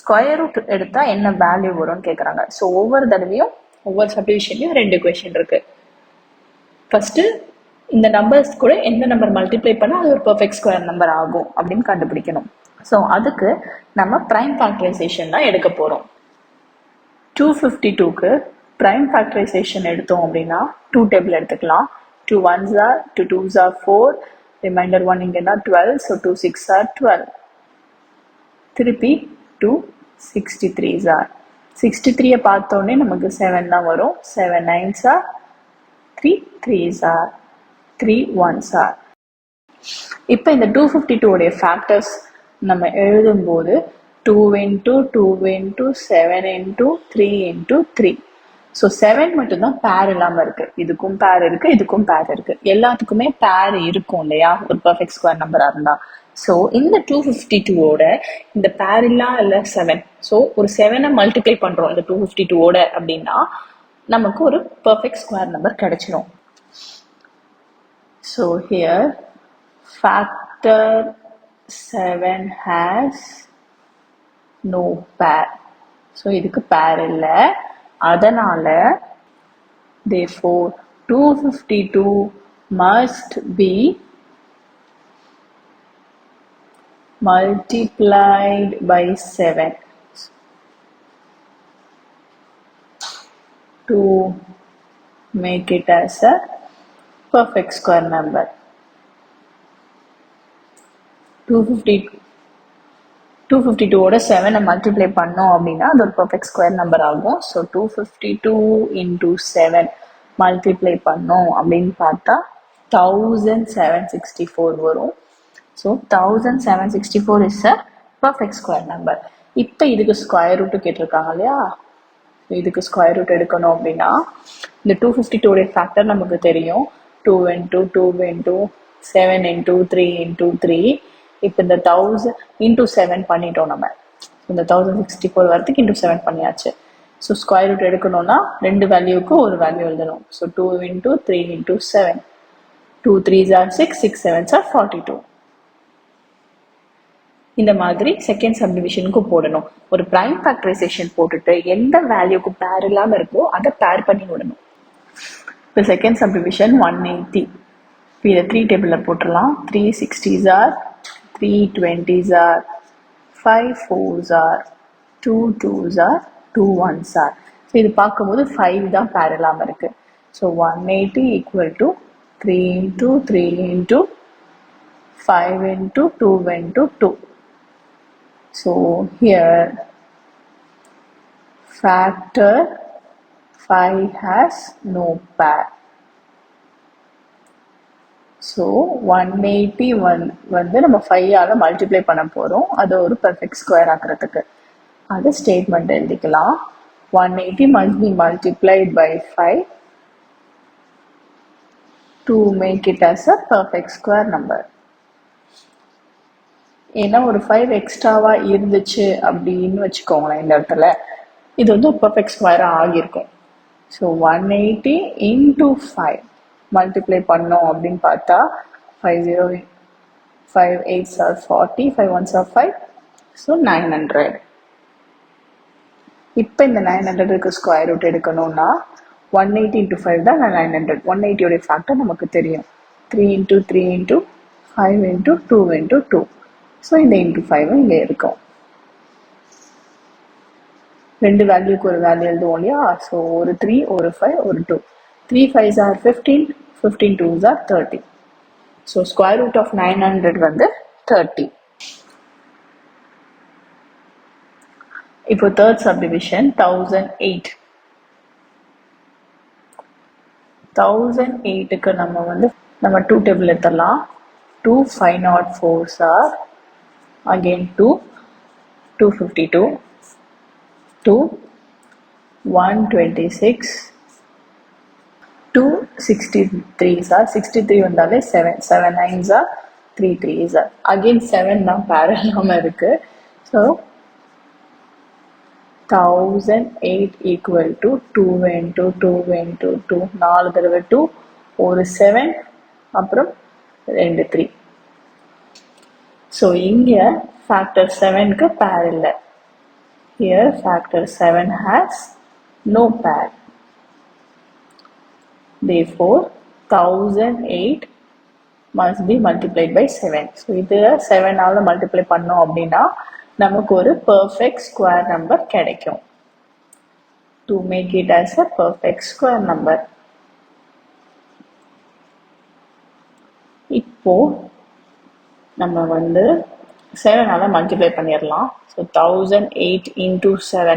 ஸ்கொயர் ரூட் எடுத்தால் என்ன வேல்யூ வரும்னு கேட்குறாங்க. ஸோ ஒவ்வொரு தடவையும் ஒவ்வொரு சப்டிவிஷன்லையும் 2 கொஷின் இருக்கு. ஃபர்ஸ்ட் இந்த நம்பர்ஸ் கூட எந்த நம்பர் மல்டிப்ளை பண்ணால் அது ஒரு பர்ஃபெக்ட் ஸ்கொயர் நம்பர் ஆகும் அப்படின்னு கண்டுபிடிக்கணும். ஸோ அதுக்கு நம்ம ப்ரைம் ஃபேக்டரைசேஷன் தான் எடுக்க போகிறோம். 252க்கு ப்ரைம் ஃபேக்டரைசேஷன் எடுத்தோம் அப்படின்னா 2 டேபிள் எடுத்துக்கலாம். 2 1s are, 2 2s are 4, reminder 1 இங்கன்னா 12, ஸோ 2 6 are 12. திருப்பி 2 63s are. 63 பார்த்தோன்னே நமக்கு 7 தான் வரும். 7 9s are, 3 3s are, 3 1s are. இப்போ இந்த 252 உடைய ஃபேக்டர்ஸ் நம்ம எழுதும்போது 2 into 2 into 7 into 3 into 3. So 7 மட்டும்தான் பேர் இல்லாமல் இருக்கு. இதுக்கும் பேர் இருக்கு, இதுக்கும் பேர் இருக்கு. எல்லாத்துக்குமே பேர் இருக்கும் இல்லையா ஒரு பர்ஃபெக்ட் ஸ்கொயர் நம்பராக இருந்தா. ஸோ இந்த 252ஓட இந்த பேர் இல்ல 7. ஸோ ஒரு 7 மல்டிப்ளை பண்றோம் இந்த 252ஓட அப்படின்னா நமக்கு ஒரு பர்ஃபெக்ட் ஸ்கொயர் நம்பர் கிடைச்சிடும். So here factor 7 has no pair. So இதுக்கு பேர் இல்லை. அதனால therefore 252 must be multiplied by 7 to make it as a perfect square number. 252 ஓட 7 மல்டிப்ளை பண்ணோம் அப்படின்னா அது ஒரு பர்ஃபெக்ட் ஸ்கொயர் நம்பர் ஆகும். ஸோ 252 இன்டூ 7 மல்டிப்ளை பண்ணோம் அப்படின்னு பார்த்தா 1764 வரும். So 1764 is a perfect square number. இப்போ இதுக்கு ஸ்கொயர் ரூட்டு கேட்டிருக்காங்க இல்லையா, இதுக்கு ஸ்கொயர் ரூட் எடுக்கணும் அப்படின்னா இந்த 252 ஃபேக்டர் நமக்கு தெரியும். 2 into 2 into 7 into 3 into 3. இப்போ இந்த 1000 into 7 பண்ணிட்டோம் நம்ம. இந்த 1064 வரதுக்கு into 7 பண்ணியாச்சு. ஸோ ஸ்கொயர் ரூட் எடுக்கணும்னா ரெண்டு வேல்யூக்கு ஒரு வேல்யூ எழுதணும். So 2 into 3 into 7. 2 3s are 6, 6 7s are 42. இந்த மாதிரி செகண்ட் சப்டிவிஷனுக்கு போடணும். ஒரு பிரைம் ஃபேக்டரைசேஷன் போட்டுட்டு எந்த வேல்யூக்கு பேர் இல்லாமல் இருக்கோ அதை பேர் பண்ணி விடணும். இப்போ செகண்ட் சப்டிவிஷன் 180. இப்போ இதை 3 டேபிளில் போட்டுடலாம். 3 60s are, 3 20s are, 5 4s are, 2 2s are, 2 1s are. So இது பார்க்கும்போது 5 தான் பேர் இல்லாமல் இருக்கு. So 180 equal to 3 into 3 into 5 into 2 into 2. So here factor 5 has no pair. So 181 வந்து நம்ம 5 ஆல மல்டிப்ளை பண்ண போறோம். அது ஒரு பெர்ஃபெக்ட் ஸ்கொயர் ஆக்குறதுக்கு அது ஸ்டேட்மெண்ட் எழுதிக்கலாம். 180 must be multiplied by 5 to make it as a perfect square number. ஏன்னா ஒரு 5 எக்ஸ்ட்ராவா இருந்துச்சு அப்படின்னு வச்சுக்கோங்களேன், இந்த இடத்துல இது வந்து ஒரு பர்ஃபெக்ட் ஸ்கொயராக ஆகியிருக்கும். ஸோ 180 into 5 மல்டிப்ளை பண்ணோம் அப்படின்னு பார்த்தா 5 8s are 40, 5 1s are 5, so 900. இப்போ இந்த 900க்கு ஸ்கொயர் ரூட் எடுக்கணும்னா 180 into 5 தான் 900. 180 ஃபேக்டர் நமக்கு தெரியும். 3 into 3 into 5 into 2 into 2. So இந்த இன்ட்டு 5 இங்கே இருக்கும். ரெண்டு வேல்யூக்கு ஒரு வேல்யூ எழுதுவோம் இல்லையா. ஸோ ஒரு 3 ஒரு 5 ஒரு 2. 3 5s are 15, 15 2s are 30. So square root of 900 வந்து 30. இப்போ தேர்ட் சப்டிவிஷன் 1008. 1008க்கு நம்ம 2 டேபிள் எடுத்துடலாம். 2 504s are, again 2 252, 2 126, 2 63s are, 63 வந்தாலே 7 7 9s are, 3 3s are, again 7 தான் பேரலாம இருக்கு. So 1008 equal to 2 into 2 into 2, 4 தடவை 2, ஒரு 7, அப்புறம் 2 3. ஸோ இங்கே ஃபேக்டர் 7க்கு பேர் இல்லை. Here factor 7 has no pair. Therefore 1008 must be multiplied by 7. So இது 7 ஆல மல்டிப்ளை பண்ணோம் அப்படின்னா நமக்கு ஒரு perfect square number கிடைக்கும். To make it as a perfect square number. இப்போ நம்ம 7 ஆல மல்டிப்ளை பண்ணிடலாம். ஸோ 1008 into 7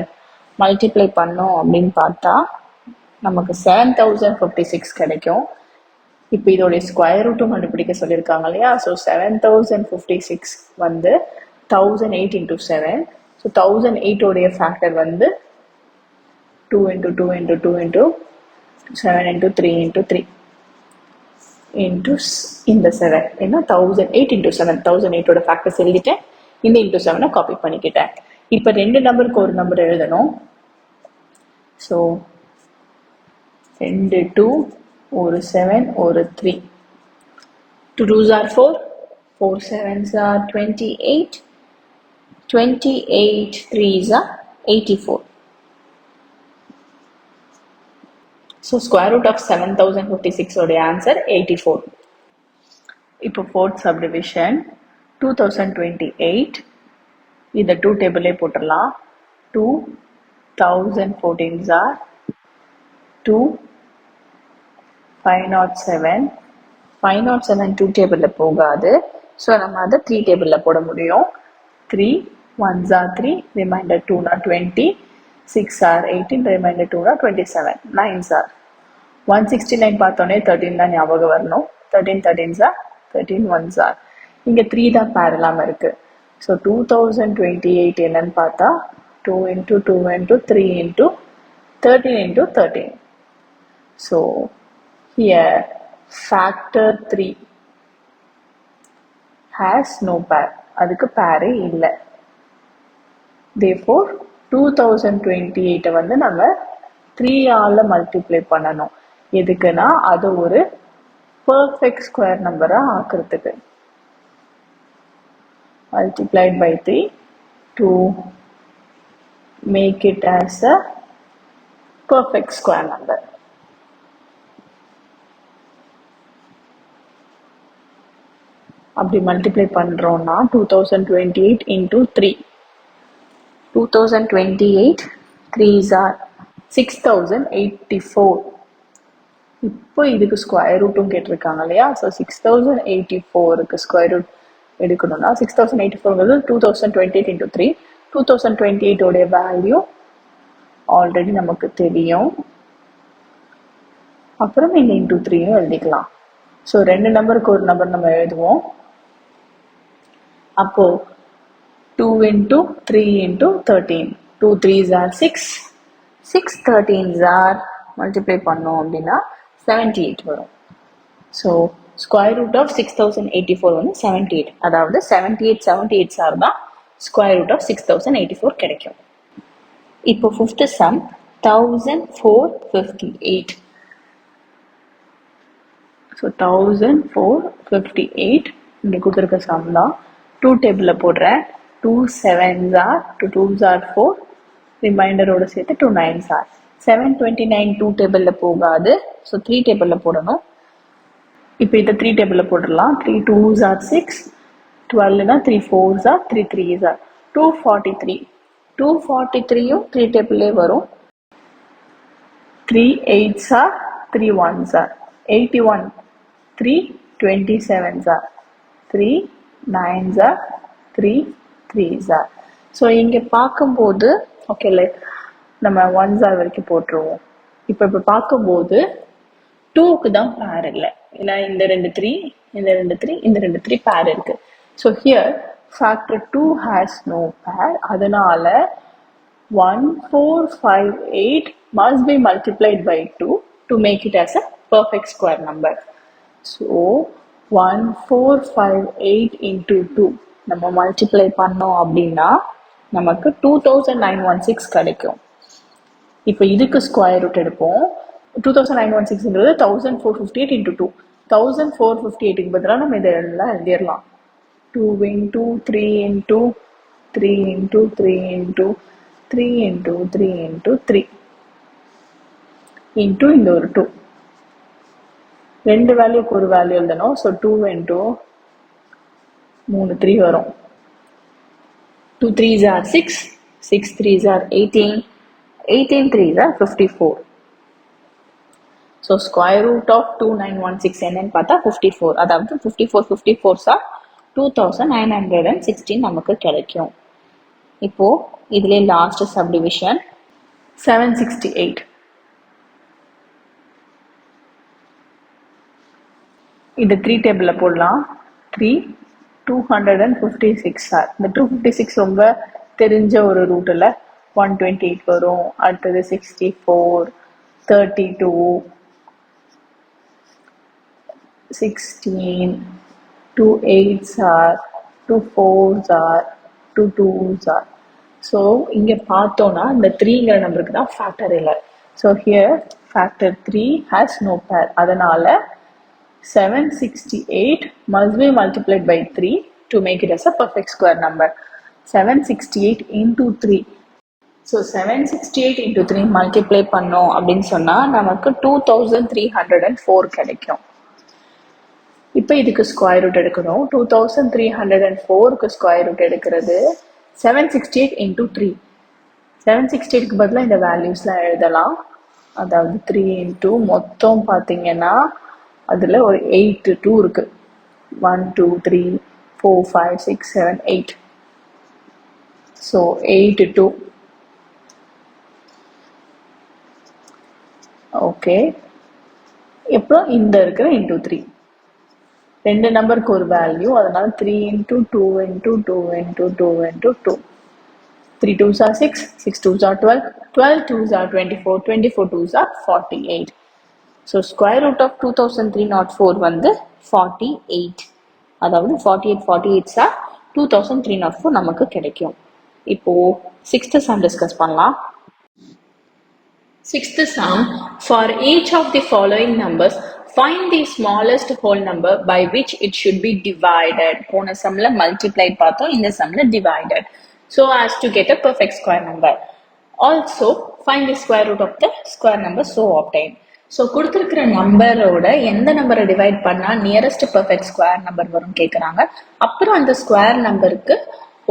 மல்டிப்ளை பண்ணோம் அப்படின்னு பார்த்தா நமக்கு 7056 கிடைக்கும். இப்போ இதோடைய ஸ்கொயர் ரூட்டும் கண்டுபிடிக்க சொல்லியிருக்காங்க இல்லையா. So 7056 1008 into 7. ஸோ 1008 உடைய factor 2 into 2 into 2 into 7 into 3 into 3 into இந்த 7. ஏன்னா 1008 into 7, 1008 ஃபேக்டர்ஸ் எழுதிட்டேன். இந்த இன்டூ 7 காப்பி பண்ணிக்கிட்டேன். இப்போ ரெண்டு நம்பருக்கு ஒரு நம்பர் எழுதணும். ஸோ 2 2, ஒரு 7 ஒரு 3. 2 2s are 4, 4 7s are 28, 28 3s are 84. So square root of 7056 உடைய ஆன்சர் 84. இப்போ fourth subdivision 2028. இதை 2 டேபிளே போட்டுடலாம். 2 1014s are, 2 507. 507 2 டேபிளில் போகாது. ஸோ நம்ம அதை 3 டேபிளில் போட முடியும். 3 1s are 3, remainder 2 na 20, 6 are 18, remainder 2 na 27, 9s are 169 பார்த்தோன்னே 13 தான் ஞாபகம் வரணும். 13 13s are 13 1s are. இங்கே 3 தான் பேர் இல்லாமல் இருக்குது. ஸோ 2028 என்னன்னு பார்த்தா 2 into 2 into 3 into 13 into 13. So here factor 3 has no pair. அதுக்கு பேரே இல்லை. Therefore 2028 வந்து நம்ம 3 ஆல மல்டிப்ளை பண்ணணும். எதுக்குன்னா அது ஒரு பர்ஃபெக்ட் ஸ்கொயர் நம்பரா ஆக்குறதுக்கு. Multiplied by 3 to make it as a perfect square number. அப்படி மல்டிப்ளை பண்றோம்னா 2028 into 3. 2028 3s are 6084. இப்போ இதுக்கு ஸ்கொயர் ரூட்டும் கேட்டிருக்காங்க இல்லையா? ஸோ 6084க்கு ஸ்கொயர் ரூட் எடுக்கணும்னா 6084ங்கிறது 2028 into 3. 2028 உடைய வேல்யூ ஆல்ரெடி நமக்கு தெரியும். அப்புறம் இந்த இன்டூ 3யும் எழுதிக்கலாம். ஸோ 2 நம்பருக்கு ஒரு நம்பர் நம்ம எழுதுவோம். அப்போ 2 into 3 into 13. 2 3s are 6. 6 13s are multiply பண்ணோம் அப்படின்னா 78 வரும். ஸோ ஸ்கொயர் ரூட் ஆஃப் 6084 வந்து 78. அதாவது 78 சார் தான் ஸ்கொயர் ரூட் ஆஃப் 6084 கிடைக்கும். இப்போ ஃபிஃப்த் சம் 1458. ஸோ 1458 இங்கே கொடுத்துருக்க சம் தான். 2 டேபிளில் போடுறேன். 2 7s are 2 2s are 4, ரிமைண்டரோட சேர்த்து 2 9s are 729. 2 டேபிளில் போகாது. ஸோ 3 டேபிளில் போடணும். இப்போ இதை 3 டேபிளில் போட்டுடலாம். 3 2s are 6, 12னா 3 4s are 3 3s are 243. 243யும் 3 டேபிளே வரும். 3 8s are 3 1s are 81. 3 27s are 3 9s are 3 3s are. So இங்கே பார்க்கும்போது ஓகே நம்ம 1s are வரைக்கும் போட்டுருவோம். இப்போ பார்க்கும்போது 2க்கு தான் பேர் இல்லை. ஏன்னா இந்த 2 3 இந்த 2 3 இந்த 2 3 பேர் இருக்கு. So here factor 2 has no pair. அதனால 1458 must be multiplied by 2 to make it as a perfect square number. So 1458 into 2 நம்ம மல்டிப்ளை பண்ணோம் அப்படின்னா நமக்கு 2916 கிடைக்கும். இப்போ இதுக்கு ஸ்கொயர் ரூட் எடுப்போம். 2916ங்கிறது 1458 into 2. 1458க்கு பதிலாக நம்ம இதெல்லாம் எழுதிடலாம். 2 into 3 into 3 into 3 into 3 into 3 into 3 into இந்த ஒரு 2. 2 வேல்யூக்கு ஒரு வேல்யூ எழுதணும். ஸோ 2 into 3 3 வரும். 2 3s are 6, 6 3s are 18, 18 3s are 54. So square root of 2916 என்னன்னு பார்த்தா 54. அதாவது 54 54s are 2916 நமக்கு கிடைக்கும். இப்போ இதுல லாஸ்ட் சப்டிவிஷன் 768. இந்த 3 டேபிளில் போடலாம். 3 256 ஆர். இந்த 256 ரொம்ப தெரிஞ்ச ஒரு ரூட்டில் 128 வரும். அடுத்தது 64, 32, 16, 2 8s are, 2 4s are, 2 2s are. So இங்கே பார்த்தோன்னா இந்த 3ங்கிற நம்பருக்கு தான் ஃபேக்டர் இல்லை. So here factor 3 has no pair. அதனால 768 must be multiplied by 3 to make it as a perfect square number. 768 into 3. So 768 into 3 multiply பண்ணோம் அப்படின்னு சொன்னால் நமக்கு 2304 கிடைக்கும். இப்போ இதுக்கு ஸ்கொயர் ரூட் எடுக்கணும். 2304க்கு ஸ்கொயர் ரூட் எடுக்கிறது 768 into 3. 768க்கு பதிலாக இந்த வேல்யூஸ்லாம் எழுதலாம். அதாவது 3 into மொத்தம் பார்த்தீங்கன்னா அதில் ஒரு 8 2 இருக்கு. 1 2 3 4 5 6 7 8. ஸோ 8 2. ஓகே, அப்புறம் இந்த இருக்கிற இன்டூ 3 ரெண்டு நம்பருக்கு ஒரு வேல்யூ, அதனால 3 into 2 into 2 into 2 into 2. 3 2s are 6, 6 2s are 12, 12 2s are 24, 24 2s are 48. So square root of 2304 வந்து 48. அதாவது 48 48s are 2304 நமக்கு கிடைக்கும். இப்போ 6th sum டிஸ்கஸ் பண்ணலாம். 6th sum, for each of the following numbers, find the smallest whole number by which it should be divided. போன sumல multiplied பார்த்தோம், இந்த sumல divided. So as to get a perfect square number. Also, find the square root of the square number so obtained. So கொடுத்துருக்கிற நம்பரோட எந்த நம்பரை divide பண்ணால் nearest perfect square number வரும் கேட்குறாங்க. அப்புறம் அந்த ஸ்கொயர் நம்பருக்கு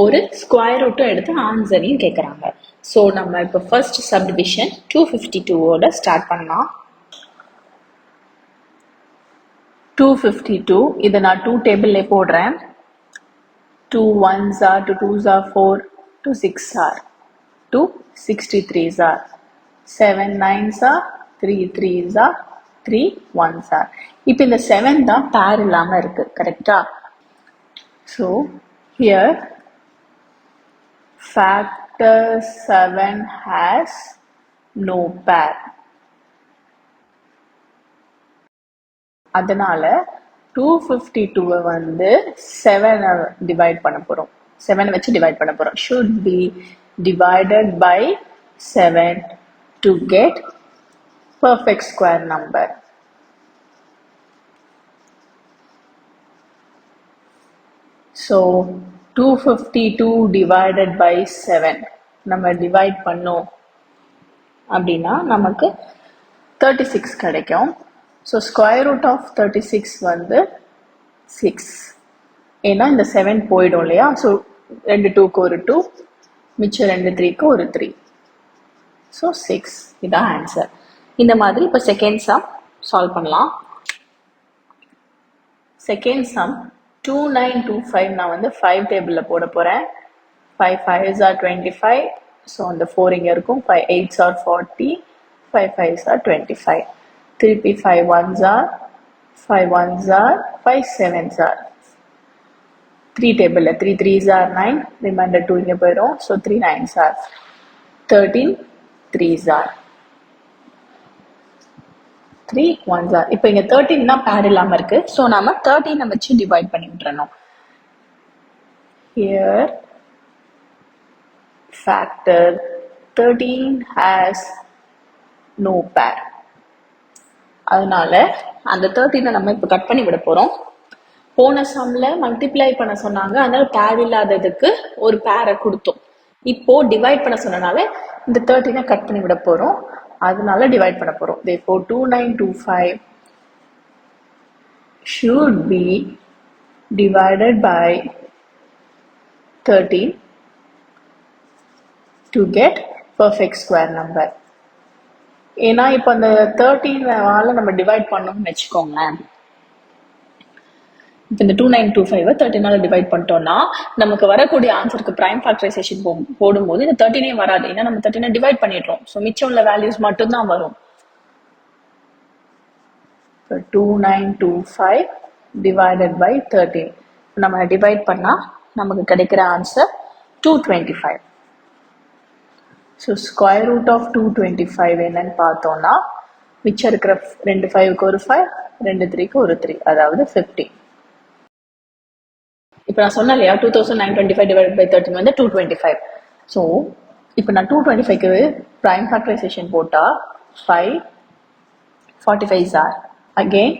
ஒரு ஸ்கொயர் ரூட்டும் எடுத்து ஆன்சரையும் கேட்குறாங்க. ஸோ நம்ம இப்போ ஃபர்ஸ்ட் சப்டிவிஷன் 252ஓட ஸ்டார்ட் பண்ணலாம். 252 இதை நான் 2 டேபிள்ல போடுறேன். 2 1s are, 2 2s are 4, 2 6 are, 2 63s are, 7 9s are, 3 3s are, 3 1s are. இப்போ இந்த 7 தான் பேர் இல்லாம இருக்கு, கரெக்டா? So here factor 7 has no pair. அதனால 252 வந்து 7 டிவைட் பண்ண போறோம், 7 வச்சு டிவைட் பண்ண போறோம். should be divided by 7 to get perfect square number. So 252 divided by 7 நம்ம டிவைட் பண்ணோம் அப்படின்னா நமக்கு 36 கிடைக்கும். ஸோ ஸ்கொயர் ரூட் ஆஃப் 36 வந்து 6. ஏன்னா இந்த 7 போயிடும் இல்லையா? ஸோ 2 2க்கு ஒரு 2, மிச்சம் 2 3க்கு ஒரு 3. ஸோ 6 இதான் ஆன்சர். இந்த மாதிரி இப்போ செகண்ட் சம் சால்வ் பண்ணலாம். செகண்ட் சம் 2925 நான் வந்து 5 டேபிளில் போட போகிறேன். 5 5s are 25. ஸோ அந்த 4 இங்கே இருக்கும். 5 8s are 40, 5 5s are 25. திருப்பி 5 1s are, 5 1s are, 5 7s are. 3 டேபிளில் 3 3s are 9, ரிமைண்டர் 2 இங்கே போயிடும். So 3 9s are 13, 3s are 3 1s are. இப்போ இங்கே 13 தான் பேர் இல்லாமல் இருக்கு. ஸோ நாம 13 வச்சு டிவைட் பண்ணி விட்டுறணும். Here factor 13 has no pair. அதனால அந்த 13 நம்ம இப்போ கட் பண்ணி விட போறோம். போன சம்ல மல்டிப்ளை பண்ண சொன்னாங்க, அதனால பேர் இல்லாததுக்கு ஒரு பேரை கொடுத்தோம். இப்போ டிவைட் பண்ண சொன்னனால இந்த 13 கட் பண்ணி விட போறோம், அதனால டிவைட் பண்ண போறோம். Therefore 2925 should be divided by 13 to get perfect square number. ஏன்னா இப்போ அந்த 13 நம்ம டிவைட் பண்ணோம்னு வச்சுக்கோங்களேன். இப்போ இந்த 2925 13 டிவைட் பண்ணிட்டோம்னா நமக்கு வரக்கூடிய ஆன்சருக்கு பிரைம் ஃபேக்டரைசேஷன் போடும்போது இந்த 13 வராது. ஏன்னா நம்ம 13 டிவைட் பண்ணிடுறோம். ஸோ மிச்சம் உள்ள வேல்யூஸ் மட்டும்தான் வரும். 2925 divided by 13 நம்ம டிவைட் பண்ணா நமக்கு கிடைக்கிற answer 225. So square root of 225 என்னன்னு பார்த்தோம்னா மிச்சம் இருக்கிற 2 5க்கு ஒரு 5, 2 3க்கு ஒரு 3, அதாவது 50. இப்போ நான் சொன்னேன் இல்லையா 2925 divided by 13 வந்து 225. ஸோ இப்போ நான் 225க்கு ப்ரைம் ஃபேக்டரைசேஷன் போட்டால் 5 45s are, again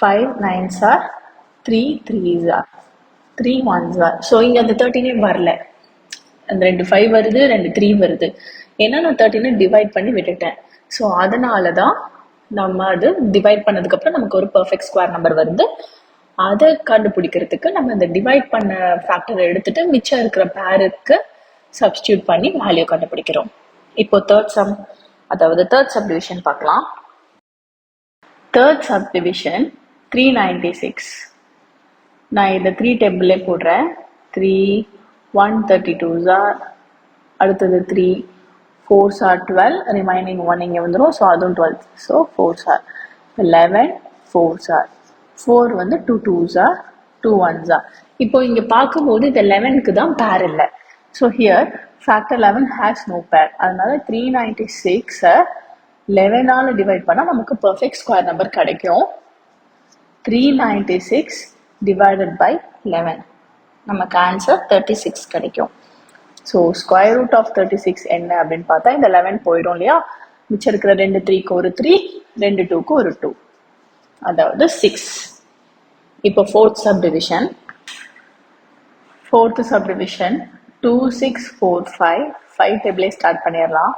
5 9s are, 3 3s are, 3 1s are. So இங்கே அந்த 13 வரல, அந்த 2 5 வருது, 2 3 வருது. ஏன்னா நான் 13 டிவைட் பண்ணி விட்டுட்டேன். ஸோ அதனால தான் நம்ம அது டிவைட் பண்ணதுக்கப்புறம் நமக்கு ஒரு பர்ஃபெக்ட் ஸ்கொயர் நம்பர் வருது. அதை கண்டுபிடிக்கிறதுக்கு நம்ம இந்த டிவைட் பண்ண ஃபேக்டரை எடுத்துட்டு மிச்சம் இருக்கிற பேருக்கு சப்ஸ்டியூட் பண்ணி வேல்யூ கண்டுபிடிக்கிறோம். இப்போ தேர்ட் சம் அதாவது தேர்ட் சப்டிவிஷன் பார்க்கலாம். Third subdivision 396. நான் இதை 3 டேபிள்லே போடுறேன். 3 132s ஆர், அடுத்தது 3 4s ஆர் 12, ரிமைனிங் 1 இங்கே வந்துடும். ஸோ அதுவும் 12. So 4s R 11, 4s R 4 வந்து 2 2s ஆர் 2 1s ஆர். இப்போ இங்கே பார்க்கும்போது இது 11க்கு தான் பேர் இல்லை. So here factor 11 has no pair. அதனால 396 11ஆல் டிவைட் பண்ணால் நமக்கு பர்ஃபெக்ட் ஸ்கொயர் நம்பர் கிடைக்கும். 396 divided by 11, நமக்கு ஆன்சர் 36 கிடைக்கும். ஸோ ஸ்கொயர் ரூட் ஆஃப் 36 என்ன அப்படின்னு பார்த்தா இந்த 11 போயிடும் இல்லையா, மிச்சம் இருக்கிற 2 3க்கு ஒரு 3, 2 2க்கு ஒரு 2, அதாவது 6. இப்போ ஃபோர்த் சப்டிவிஷன் 2 6 4 5 டேபிளே ஸ்டார்ட் பண்ணிடலாம்.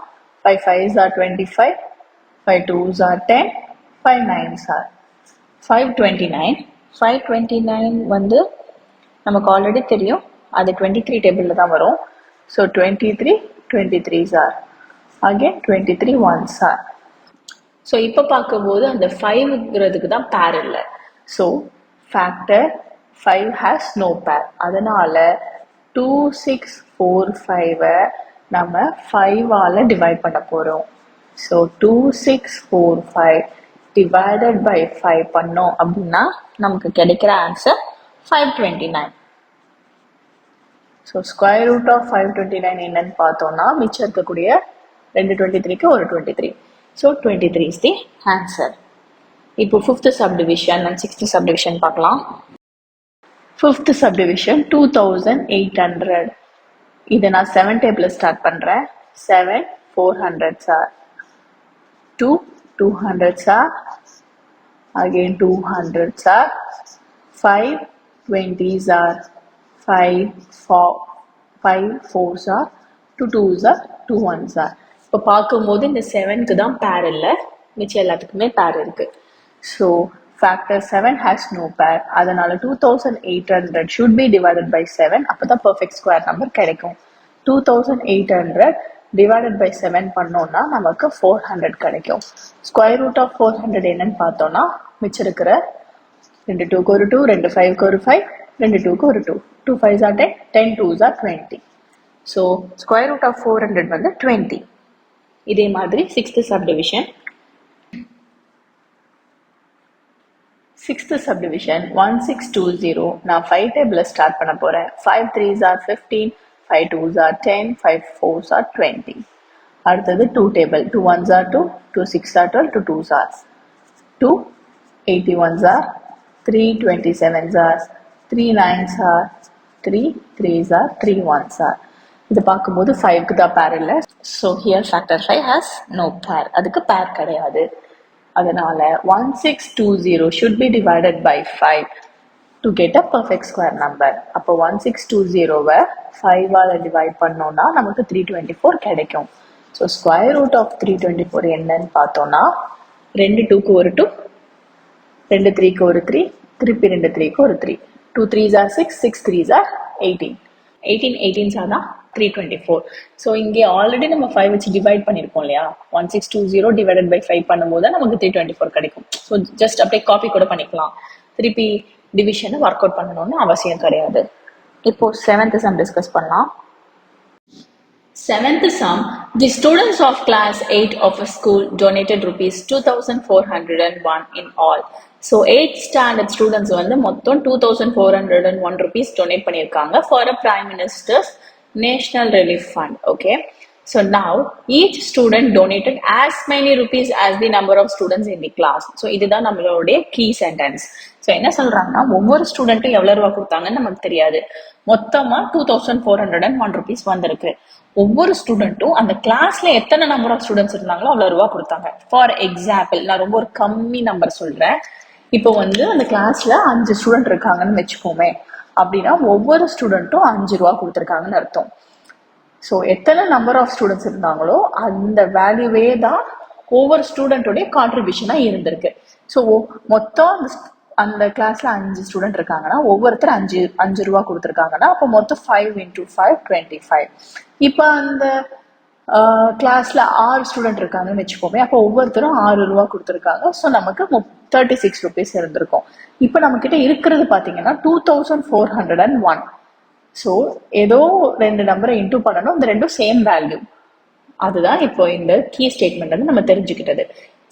5 5s are 25, 5 2s are 10, 5 9s are 529. 529 வந்து நமக்கு ஆல்ரெடி தெரியும், அது 23 டேபிளில் தான் வரும். So 23 23s are, again 23 1s are. So இப்போ பார்க்கும்போது அந்த 5ங்கிறதுக்கு தான் பேர் இல்லை. So factor 5 has no pair. அதனால 2 6 4 5 நம்ம 5ஆல் டிவைட் பண்ண போகிறோம். ஸோ 2 6 4 5 divided by 5 பண்ணோம் அப்படின்னா நமக்கு கிடைக்கிற answer 529. So square root of 529 என்னன்னு பார்த்தோம்னா மிச்சம் இருக்கக்கூடிய 2 23க்கு ஒரு 23. So 23 is the answer. இப்போ fifth subdivision and sixth subdivision பார்க்கலாம். Fifth subdivision 2800. இதை நான் 7 டேபிளில் ஸ்டார்ட் பண்ணுறேன். 7 400s are, 2 200s are, again 200s are, 5 20s are, 5 4s are, 2 2s are, 2 1s are. இப்போ பார்க்கும்போது இந்த 7க்கு தான் பேர் இல்லை, மிச்சம் எல்லாத்துக்குமே பேர் இருக்கு. So factor 7 has no pair. அதனால 2800 should be divided by 7. அப்போ தான் பர்ஃபெக்ட் ஸ்கொயர் நம்பர் கிடைக்கும். 2800 divided by 7 பண்ணோம்னா நமக்கு 400 கிடைக்கும். ஸ்கொயர் ரூட் ஆஃப் 400 என்னன்னு பார்த்தோம்னா மிச்சம் இருக்கிற 2 2க்கு ஒரு 2, 2 5க்கு ஒரு 5, 2 2க்கு ஒரு 2, 2 5s are 10, 10 2s are 20. So square root of 400 வந்து 20. இதே மாதிரி சிக்ஸ்த் சப்டிவிஷன் 1620. நான் 5 டேபிளில் ஸ்டார்ட் பண்ண போகிறேன். 5 3s are 15, 5 2s are 10, 5 4s are 20. அடுத்தது 2 table. 2 1s are 2, 2 6 are 12, 2 2s are 2, 81s are 3, 27s are 3, 9s are 3, 3s are 3, 1s are. இது பார்க்கும்போது 5க்கு தான் பேர் இல்லை. So here factor 5 has no pair. அதுக்கு பேர் கிடையாது. அதனால 1620 should be divided by 5 to get a perfect square number. அப்போ 1620 5ஆல் divide பண்ணோம்னா நமக்கு 324 கிடைக்கும். ஸோ ஸ்கொயர் ரூட் ஆஃப் 324 என்னன்னு பார்த்தோம்னா 2 2க்கு ஒரு 2, 2 3க்கு ஒரு 3, திருப்பி 2 3க்கு ஒரு 3, 2 3s are 6, 6 3s are 18, 18 18s are 324. So இங்கே ஆல்ரெடி நம்ம 5 வச்சு டிவைட் பண்ணியிருக்கோம் இல்லையா, 1620 டிவைடட் பை 5 பண்ணும்போது நமக்கு 324 கிடைக்கும். ஸோ ஜஸ்ட் அப்படியே காப்பி கூட பண்ணிக்கலாம். திருப்பி டிவிஷனை ஒர்க் அவுட் பண்ணணும்னு அவசியம் கிடையாது. இப்போ 7th சம் டிஸ்கஸ் பண்ணலாம். 7th sum, the students of class 8 of a school donated rupees 2401 in all. So 8th standard students வந்து மொத்தம் 2401 rupees donate பண்ணியிருக்காங்க for a Prime Minister's National Relief Fund. Okay. So now each student donated as many rupees as the number of students in the class. So இதுதான் நம்மளுடைய key sentence. So என்ன சொல்றாங்கன்னா ஒவ்வொரு ஸ்டூடெண்ட்டும் எவ்வளோ ரூபா கொடுத்தாங்கன்னு நமக்கு தெரியாது. மொத்தமாக 2401 rupees வந்திருக்கு. ஒவ்வொரு ஸ்டூடெண்ட்டும் அந்த கிளாஸ்ல எத்தனை நம்பர் ஆஃப் ஸ்டூடெண்ட்ஸ் இருந்தாங்களோ அவ்வளோ ரூபா கொடுத்தாங்க. ஃபார் எக்ஸாம்பிள் நான் ரொம்ப ஒரு கம்மி நம்பர் சொல்றேன். இப்போ வந்து அந்த கிளாஸ்ல 5 ஸ்டூடெண்ட் இருக்காங்கன்னு வச்சுக்கோமே. அப்படின்னா ஒவ்வொரு ஸ்டூடெண்ட்டும் 5 ரூபா கொடுத்துருக்காங்கன்னு அர்த்தம். ஸோ எத்தனை நம்பர் ஆஃப் ஸ்டூடெண்ட்ஸ் இருந்தாங்களோ அந்த வேல்யூவே தான் ஒவ்வொரு ஸ்டூடெண்ட்டோடைய கான்ட்ரிபியூஷனாக இருந்திருக்கு. ஸோ மொத்தம் அந்த கிளாஸ்ல 5 ஸ்டூடெண்ட் இருக்காங்கன்னா ஒவ்வொருத்தர் 5 ரூபா கொடுத்துருக்காங்கன்னா அப்போ மொத்தம் 5 × 5 25. இப்போ அந்த கிளாஸில் 6 ஸ்டூடெண்ட் இருக்காங்கன்னு வச்சுக்கோமே. அப்போ ஒவ்வொருத்தரும் 6 ரூபா கொடுத்துருக்காங்க. ஸோ நமக்கு 36 rupees இருந்திருக்கும். இப்போ நம்மக்கிட்ட இருக்கிறது பார்த்தீங்கன்னா 2401. ஸோ ஏதோ 2 நம்பரை இன்டூ பண்ணணும், இந்த ரெண்டும் சேம் வேல்யூ. அதுதான் இப்போ இந்த கீ ஸ்டேட்மெண்ட் வந்து நம்ம தெரிஞ்சுக்கிட்டது.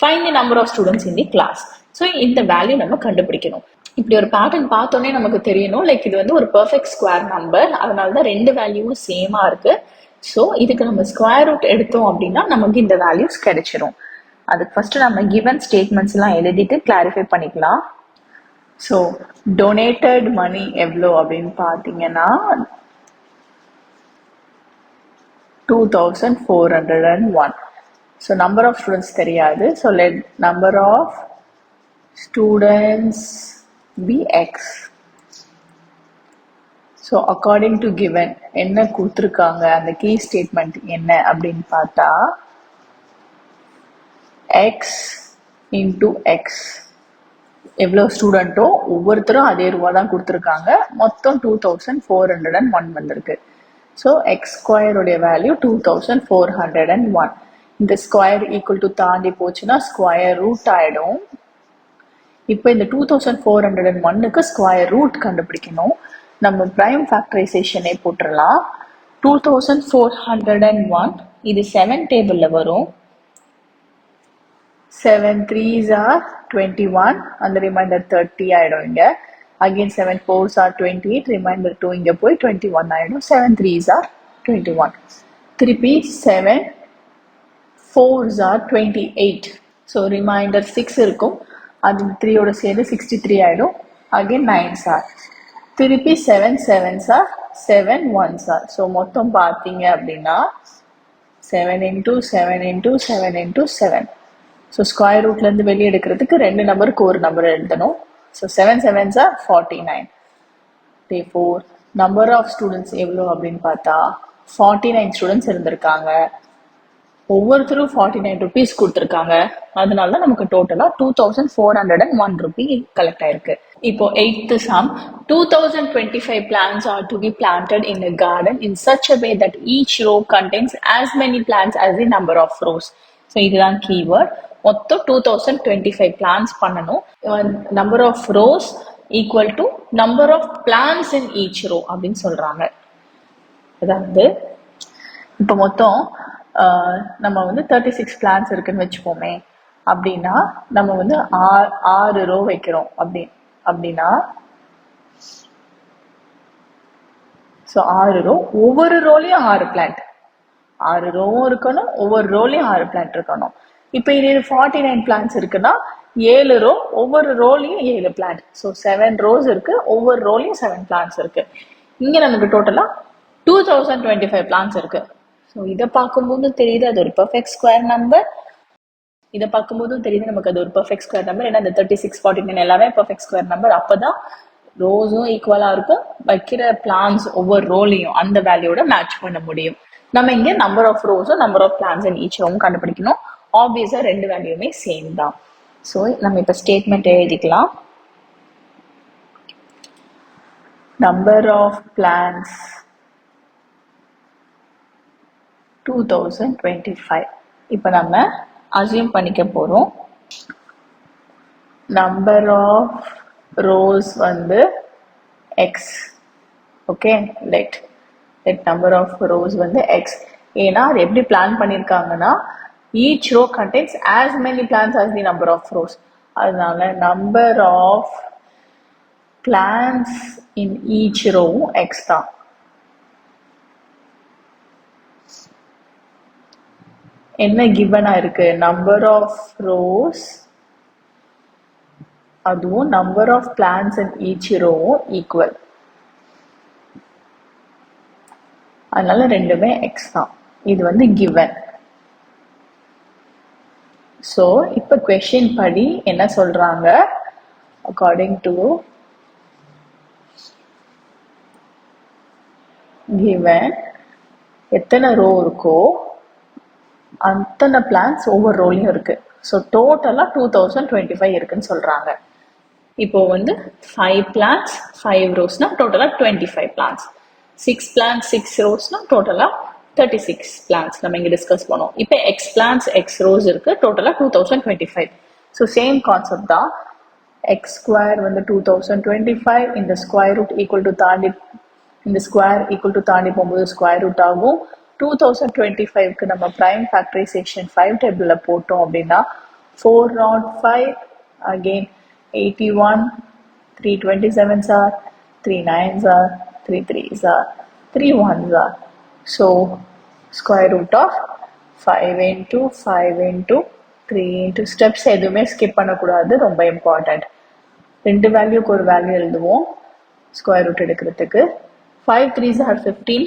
Find the number of students in the class. So இந்த வேல்யூ நம்ம கண்டுபிடிக்கணும். இப்படி ஒரு பேட்டர்ன் பார்த்தோன்னே நமக்கு தெரியணும், லைக் இது வந்து ஒரு பெர்ஃபெக்ட் ஸ்கொயர் நம்பர், அதனால தான் 2 வேல்யூவும் சேமா இருக்கு. ஸோ இதுக்கு நம்ம ஸ்கொயர் ரூட் எடுத்தோம் அப்படின்னா நமக்கு இந்த வேல்யூஸ் கிடைச்சிரும். அதுக்கு ஃபர்ஸ்ட் நம்ம கிவன் ஸ்டேட்மெண்ட்ஸ் எல்லாம் எழுதிட்டு கிளாரிஃபை பண்ணிக்கலாம். ஸோ டொனேட்டட் மணி எவ்வளோ அப்படின்னு பார்த்தீங்கன்னா 2401. ஸோ நம்பர் ஆஃப் ஸ்டூடெண்ட்ஸ் தெரியாது. So let number of students be x. So according to given என்ன கொடுத்துருக்காங்க, அந்த கீ ஸ்டேட்மெண்ட் என்ன அப்படின்னு பார்த்தா எக்ஸ் இன்டூ எக்ஸ். எவ்வளோ ஸ்டூடெண்ட்டோ ஒவ்வொருத்தரும் அதே ரூபா தான் கொடுத்துருக்காங்க. மொத்தம் 2401 வந்திருக்கு. ஸோ எக்ஸ் ஸ்கொயருடைய வேல்யூ 2401. இந்த ஸ்கொயர் ஈக்குவல் டு தாண்டி போச்சுன்னா ஸ்கொயர் ரூட் ஆகிடும். இப்போ இந்த 2401க்கு ஸ்கொயர் ரூட் கண்டுபிடிக்கணும். நம்ம பிரைம் ஃபேக்டரைசேஷனே போட்டுடலாம். 2401 இது 7 டேபிளில் வரும். 7 3s are 21, அந்த ரிமைண்டர் 30 ஆகிடும் இங்கே. அகெயின் 7 4s are 28, ரிமைண்டர் 2 இங்கே போய் 21 ஆகிடும். 7 3s are 21. திருப்பி 7 4s are 28. ஸோ ரிமைண்டர் 6 இருக்கும், அது 3யோட சேர்ந்து 63 ஆகிடும். Again 9s are. திருப்பி 7 7s are 7 1s are. So மொத்தம் பார்த்தீங்க அப்படின்னா 7 into 7 into 7 into 7. ஸோ ஸ்கொயர் ரூட்லேருந்து வெளியே எடுக்கிறதுக்கு 2 நம்பருக்கு ஒரு நம்பர் எழுதணும். So 7 7s are 49. Therefore number of students எவ்வளோ அப்படின்னு பார்த்தா 49 ஸ்டூடெண்ட்ஸ் இருந்திருக்காங்க. ஒவ்வொருத்தரும் 49 rupees கொடுத்துருக்காங்க. அதனால தான் நமக்கு டோட்டலாக 2401 rupee கலெக்ட் ஆயிருக்கு. இப்போ 8th sum, 2025 plants are to be planted in a garden in such a way that each row contains as many plants as the number of rows. So இதுதான் கீவேர்ட். மொத்தம் 2025 plants பண்ணணும். Number of rows equal to number of plants in each row அப்படின்னு சொல்றாங்க. அதாவது இப்போ மொத்தம் நம்ம வந்து 36 plants இருக்குன்னு வச்சுப்போமே. அப்படின்னா நம்ம வந்து 6 ரோ வைக்கிறோம் அப்படின்னா ஸோ 6 ரோ, ஒவ்வொரு ரோலையும் 6 பிளான்ட், 6 ரோவும் இருக்கணும், ஒவ்வொரு ரோலையும் 6 பிளான்ட் இருக்கணும். இப்போ இது 49 plants இருக்குன்னா 7 ரோ, ஒவ்வொரு ரோலையும் 7 பிளான்ட். ஸோ 7 rows இருக்கு, ஒவ்வொரு ரோலையும் 7 plants இருக்கு. இங்கே நமக்கு டோட்டலாக 2025 plants இருக்கு. ஸோ இதை பார்க்கும்போது தெரியுது அது ஒரு பெர்ஃபெக்ட் ஸ்கொயர் நம்பர். இதை பார்க்கும்போதும் தெரியுது நமக்கு அது ஒரு பெர்ஃபெக்ட் ஸ்கொயர் நம்பர். ஏன்னா இந்த 36 49 எல்லாமே பெர்ஃபெக்ட் ஸ்கொயர் நம்பர். அப்போதான் ரோஸும் ஈக்குவலாக இருக்கும், வைக்கிற பிளான்ஸ் ஒவ்வொரு ரோலையும் அந்த வேல்யூட மேட்ச் பண்ண முடியும். நம்ம இங்கே நம்பர் ஆஃப் ரோஸும் number of plants in each ரோவும் கண்டுபிடிக்கணும். ஆப்வியஸாக 2 வேல்யூமே சேம் தான். ஸோ நம்ம இப்போ ஸ்டேட்மெண்ட் எழுதிக்கலாம். Number of plants 2025. இப்போ நம்ம அசியூம் பண்ணிக்க போகிறோம். நம்பர் ஆஃப் ரோஸ் வந்து x. Okay, let number of rows வந்து எக்ஸ். ஏன்னா அது எப்படி பிளான் பண்ணியிருக்காங்கன்னா each row contains as many plants as the number of rows. அதனால number of plants in each ரோவும் எக்ஸ் தான். என்ன கிவனா இருக்கு? நம்பர் ஆஃப் ரோஸ் அதுவும் number of plants in each ரோவும் ஈக்குவல். அதனால ரெண்டுமே எக்ஸ் தான். இது வந்து கிவன். ஸோ இப்போ கொஸ்டின் படி என்ன சொல்றாங்க? அக்கார்டிங் டு கிவன் எத்தனை ரோ இருக்கோ அத்தனை பிளான்ஸ் ஒவ்வொரு ரோலையும் இருக்கு. ஸோ டோட்டலாக 2025 இருக்குன்னு சொல்றாங்க. இப்போ வந்து 5 plants 5 rows டோட்டலாக 25 plants. 6 plants 6 rows டோட்டலாக 36 பிளான்ஸ் நம்ம இங்கே டிஸ்கஸ் பண்ணோம். இப்போ எக்ஸ் பிளான்ஸ் எக்ஸ் ரோஸ் இருக்கு, டோட்டலாக 2025. ஸோ சேம் கான்செப்ட் தான். எக்ஸ் ஸ்கொயர் வந்து 2025, இந்த ஸ்கொயர் ரூட் ஈக்குவல் டு தாண்டி, இந்த ஸ்கொயர் ஈக்குவல் டு தாண்டி போகும்போது ஸ்கொயர் ரூட் ஆகும். 2025க்கு நம்ம ப்ரைம் ஃபேக்டரைசேஷன் 5 டேபிளில் போட்டோம் அப்படின்னா 405, again 81, 3 27s are, 3 9s are, 3 3s are, 3 1s are. So square root of 5 into 5 into 3 into steps எதுவுமே ஸ்கிப் பண்ணக்கூடாது, ரொம்ப இம்பார்ட்டன்ட். ரெண்டு வேல்யூக்கு ஒரு வேல்யூ எழுதுவோம் ஸ்கொயர் ரூட் எடுக்கிறதுக்கு. 5 3s are 15,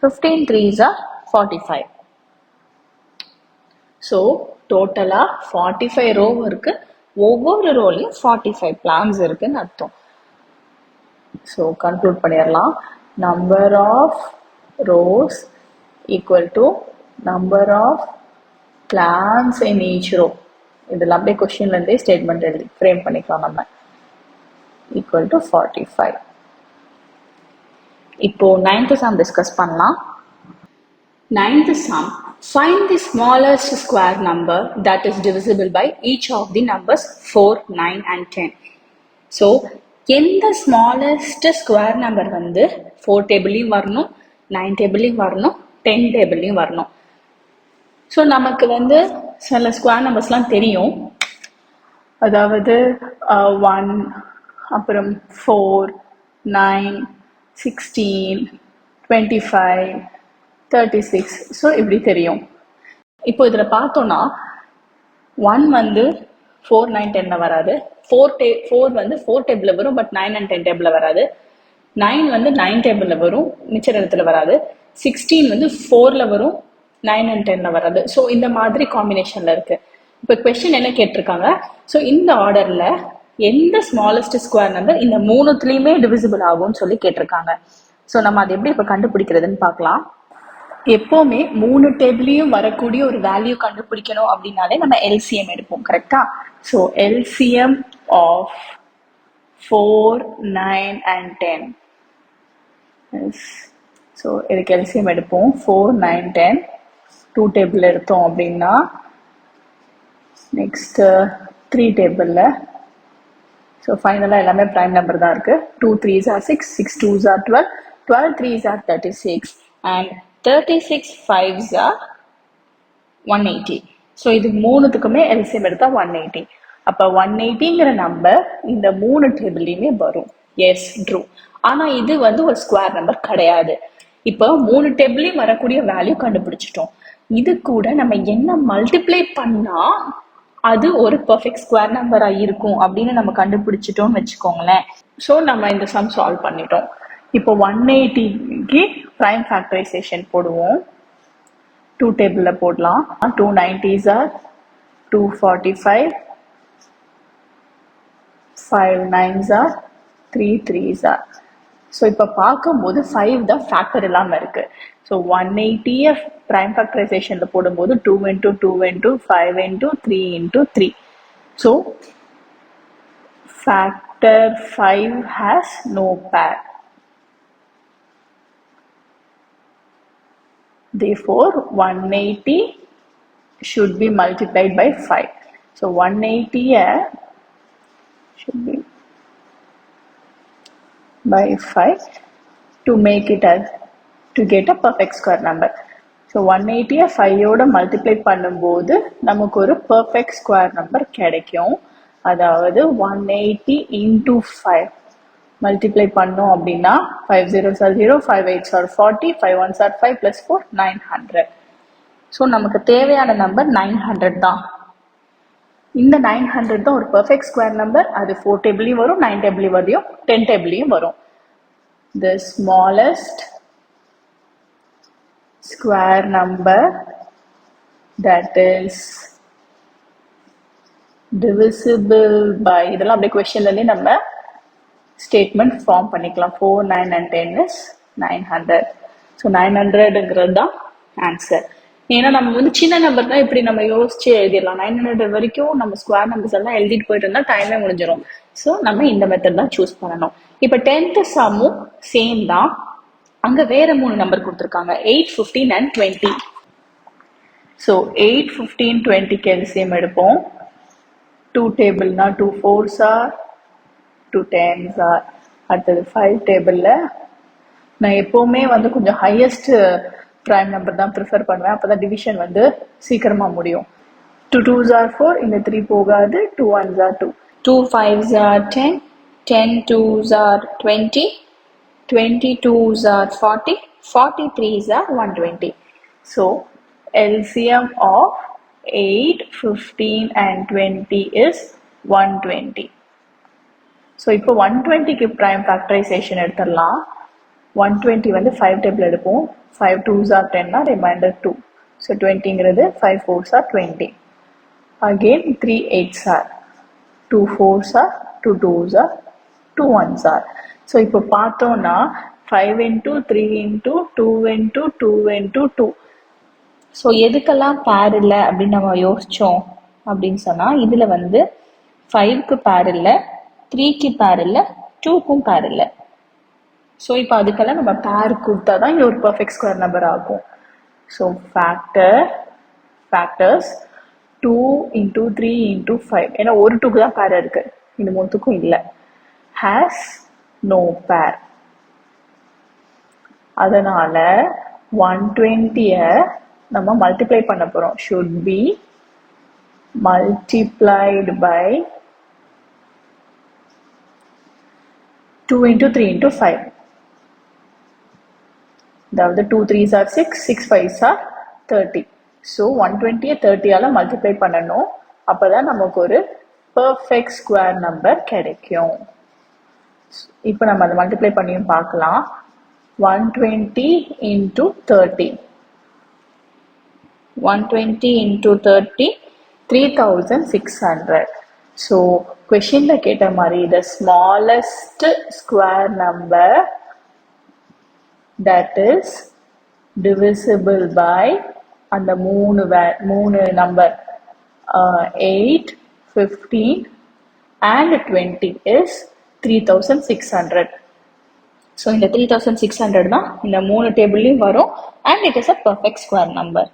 15 3s are 45. So டோட்டலாக 45 ரோ இருக்கு, ஒவ்வொரு ரோலையும் 45 பிளான்ஸ் இருக்குன்னு அர்த்தம். ஸோ கன்க்ளூட் பண்ணிடலாம். Number of rows equal to number of plants in each row. இதில் அப்படியே கொஸ்டின்லேருந்தே ஸ்டேட்மெண்ட் எழுதி ஃப்ரேம் பண்ணிக்கலாம் நம்ம. Equal to 45. இப்போ 9th sum டிஸ்கஸ் பண்ணலாம். 9th sum, find the smallest square number that is divisible by each of the numbers 4, 9 and 10. So எந்த smallest square number வந்து 4 டேபிள்லையும் வரணும், 9 டேபிள்லையும் வரணும், 10 டேபிள்லையும் வரணும். ஸோ நமக்கு வந்து சில ஸ்கொயர் நம்பர்ஸ்லாம் தெரியும். அதாவது 1, அப்புறம் 4, 9, 16, 25, 36. ஸோ இப்படி தெரியும். இப்போ இதில் பார்த்தோன்னா 1 வந்து 4, 9, 10 வராது. 4 வந்து 4 டேபிளில் வரும், பட் 9 and 10 டேபிளில் வராது. 9 வந்து 9 டேபிளில் வரும், மிச்ச இடத்துல வராது. 16 வந்து 4ல் வரும், 9 and 10ல் வராது. ஸோ இந்த மாதிரி காம்பினேஷனில் இருக்கு. இப்போ கொஸ்டின் என்ன கேட்டிருக்காங்க, ஸோ இந்த ஆர்டரில் எந்த ஸ்மாலஸ்ட் ஸ்கொயர் நம்பர் இந்த மூணுத்துலேயுமே டிவிசிபிள் ஆகும்னு சொல்லி கேட்டிருக்காங்க. ஸோ நம்ம அதை எப்படி இப்போ கண்டுபிடிக்கிறதுன்னு பார்க்கலாம். எப்போவுமே 3 டேபிளையும் வரக்கூடிய ஒரு வேல்யூ கண்டுபிடிக்கணும் அப்படின்னாலே நம்ம எல்சிஎம் எடுப்போம், கரெக்டா? So LCM of 4, 9 and 10. So இதுக்கு எல்சிஎம் எடுப்போம். 4, 9, 10 2 டேபிள் எடுத்தோம் அப்படின்னா நெக்ஸ்ட் 3 டேபிளில். ஸோ ஃபைனலாக எல்லாமே ப்ரைம் நம்பர் தான் இருக்குது. 2 3s are 6, 6 2s are 12, 12 3s are 36 and 36 5s are 180. So இது மூணுத்துக்குமே எல்சிஎம் எடுத்தால் 180. அப்போ 180ங்கிற நம்பர் இந்த 3 டேபிள்லையுமே வரும். Yes, true. ஆனால் இது வந்து ஒரு ஸ்கொயர் நம்பர் கிடையாது. இப்போ 3 டேபிள்லையும் வரக்கூடிய வேல்யூ கண்டுபிடிச்சிட்டோம். இது கூட நம்ம என்ன மல்டிப்ளை பண்ணால் அது ஒரு பர்ஃபெக்ட் ஸ்கொயர் நம்பராக இருக்கும் அப்படின்னு நம்ம கண்டுபிடிச்சிட்டோம்னு வச்சுக்கோங்களேன். ஸோ நம்ம இந்த சம் சால்வ் பண்ணிட்டோம். இப்போ 180க்கு ப்ரைம் ஃபேக்டரைசேஷன் போடுவோம். 2 டேபிளில் போடலாம். 2 90s are 245, 5 9s are 3 3s are. So இப்போ பார்க்கும்போது 5 தான் ஃபேக்டர் இல்லாமல் இருக்கு. ஸோ 180 ப்ரைம் ஃபேக்டரைசேஷனில் போடும்போது 2 into 2 into 5 into 3 into 3. So factor 5 has no pair. Therefore 180 should be multiplied by 5. So 180 should be by 5 to make it as to get a perfect square number. So 180 5 ஓட multiply பண்ணும்போது நமக்கு ஒரு perfect square number கிடைக்கும். அதாவது 180 into 5 multiply பண்ணோம் அப்படின்னா 5 0s are 0, 5 8s are 40, 5 1s are 5 plus 4 900. So நமக்கு தேவையான நம்பர் 900 தான். இந்த 900 தான் ஒரு பர்ஃபெக்ட் ஸ்கொயர் நம்பர். அது 4 டேபிளையும் வரும், 9 டேபிளையும் வரும், 10 டேபிளையும் வரும். The smallest square number that is divisible by, இதெல்லாம் அப்படியே கொஸ்டின்லேயே நம்ம ஸ்டேட்மெண்ட் ஃபார்ம் பண்ணிக்கலாம். 4, 9 and 10 is 900. ஸோ 900ங்கிறது தான் ஆன்சர். ஏன்னா நம்ம வந்து சின்ன நம்பர் தான் இப்படி நம்ம யோசிச்சு எழுதிடலாம். 900 வரைக்கும் நம்ம ஸ்கொயர் நம்பர்ஸ் எல்லாம் எழுதிட்டு போயிட்டு இருந்தால் டைமே முடிஞ்சிடும். ஸோ நம்ம இந்த மெத்தட் தான் சூஸ் பண்ணணும். இப்போ 10th சம்மும் சேம் தான். அங்க வேற 3 நம்பர் கொடுத்துருக்காங்க 8, 15 and 20. ஸோ 8, 15, 20க்கு எல்சிஎம் எடுப்போம். 2 டேபிள்னா 2 4s ஆர் 2 10s ஆர். அடுத்தது 5 டேபிளில் நான் எப்போவுமே வந்து கொஞ்சம் ஹையஸ்ட் ப்ரைம் நம்பர் தான் ப்ரிஃபர் பண்ணுவேன். அப்போ தான் டிவிஷன் வந்து சீக்கிரமாக முடியும். 2 2s are 4, இந்த 3 போகாது. 2 1s are 2. 2 5s are 10, 10 2s are 20, 20 2s are 40, 40 3s are 120. So LCM of 8, 15 and 20 is 120. So இப்போ 120க்கு prime factorization எடுத்துடலாம். 120 வந்து 5 டேபிள் எடுப்போம். 5 2s are 10 ரிமைண்டர் 2. So 20ங்கிறது 5 4s are 20. Again 3 8s are 2 4s are 2 2s are 2 1s are. So இப்போ பார்த்தோம்னா 5 into 3 into 2 into 2 into 2. So எதுக்கெல்லாம் பேர் இல்லை அப்படின்னு நம்ம யோசித்தோம் அப்படின்னு சொன்னால் இதில் வந்து 5க்கு பேர் இல்லை, 3க்கு பேர் இல்லை, 2க்கும் பேர் இல்லை. ஸோ இப்போ அதுக்கெல்லாம் நம்ம பேர் கொடுத்தா தான் இது ஒரு பர்ஃபெக்ட் ஸ்கொயர் நம்பர் ஆகும். ஸோ ஃபேக்டர்ஸ் 2 into 3 into 5, ஏன்னா ஒரு 2க்கு தான் பேர் இருக்கு, இந்த 3க்கும் இல்லை. Has no pair. அதனால 120 நம்ம மல்டிப்ளை பண்ண போறோம். should be multiplied by 2 into 3 into 5. அதாவது 2 3s are 6, 6 5s are 30. So 120 30ஆல multiply பண்ணணும். அப்போதான் நமக்கு ஒரு பர்ஃபெக்ட் ஸ்கொயர் நம்பர் கிடைக்கும். இப்போ நம்ம அதை மல்டிப்ளை பண்ணியும் பார்க்கலாம். 120 into 30. 120 into 30, 3600. So questionல கேட்ட மாதிரி the smallest square number that is divisible by அந்த மூணு நம்பர் 8, 15 and 20 is 3600. ஸோ இந்த 3600 தான் இந்த 3 டேபிள்லையும் வரும் and it is a perfect square number.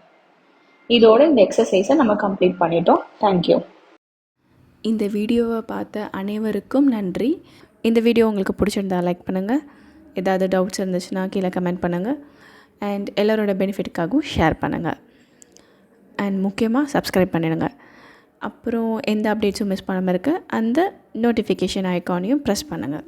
இதோட இந்த எக்ஸசைஸை நம்ம கம்ப்ளீட் பண்ணிட்டோம். தேங்க்யூ. இந்த வீடியோவை பார்த்த அனைவருக்கும் நன்றி. இந்த வீடியோ உங்களுக்கு பிடிச்சிருந்தா லைக் பண்ணுங்கள். ஏதாவது டவுட்ஸ் இருந்துச்சுன்னா கீழே கமெண்ட் பண்ணுங்கள். அண்ட் எல்லோரோட பெனிஃபிட்டுக்காகவும் ஷேர் பண்ணுங்கள். அண்ட் முக்கியமாக சப்ஸ்கிரைப் பண்ணிடுங்க. அப்புறம் எந்த அப்டேட்ஸும் மிஸ் பண்ணாமல் இருக்க அந்த நோட்டிஃபிகேஷன் ஐக்கானையும் ப்ரெஸ் பண்ணுங்கள்.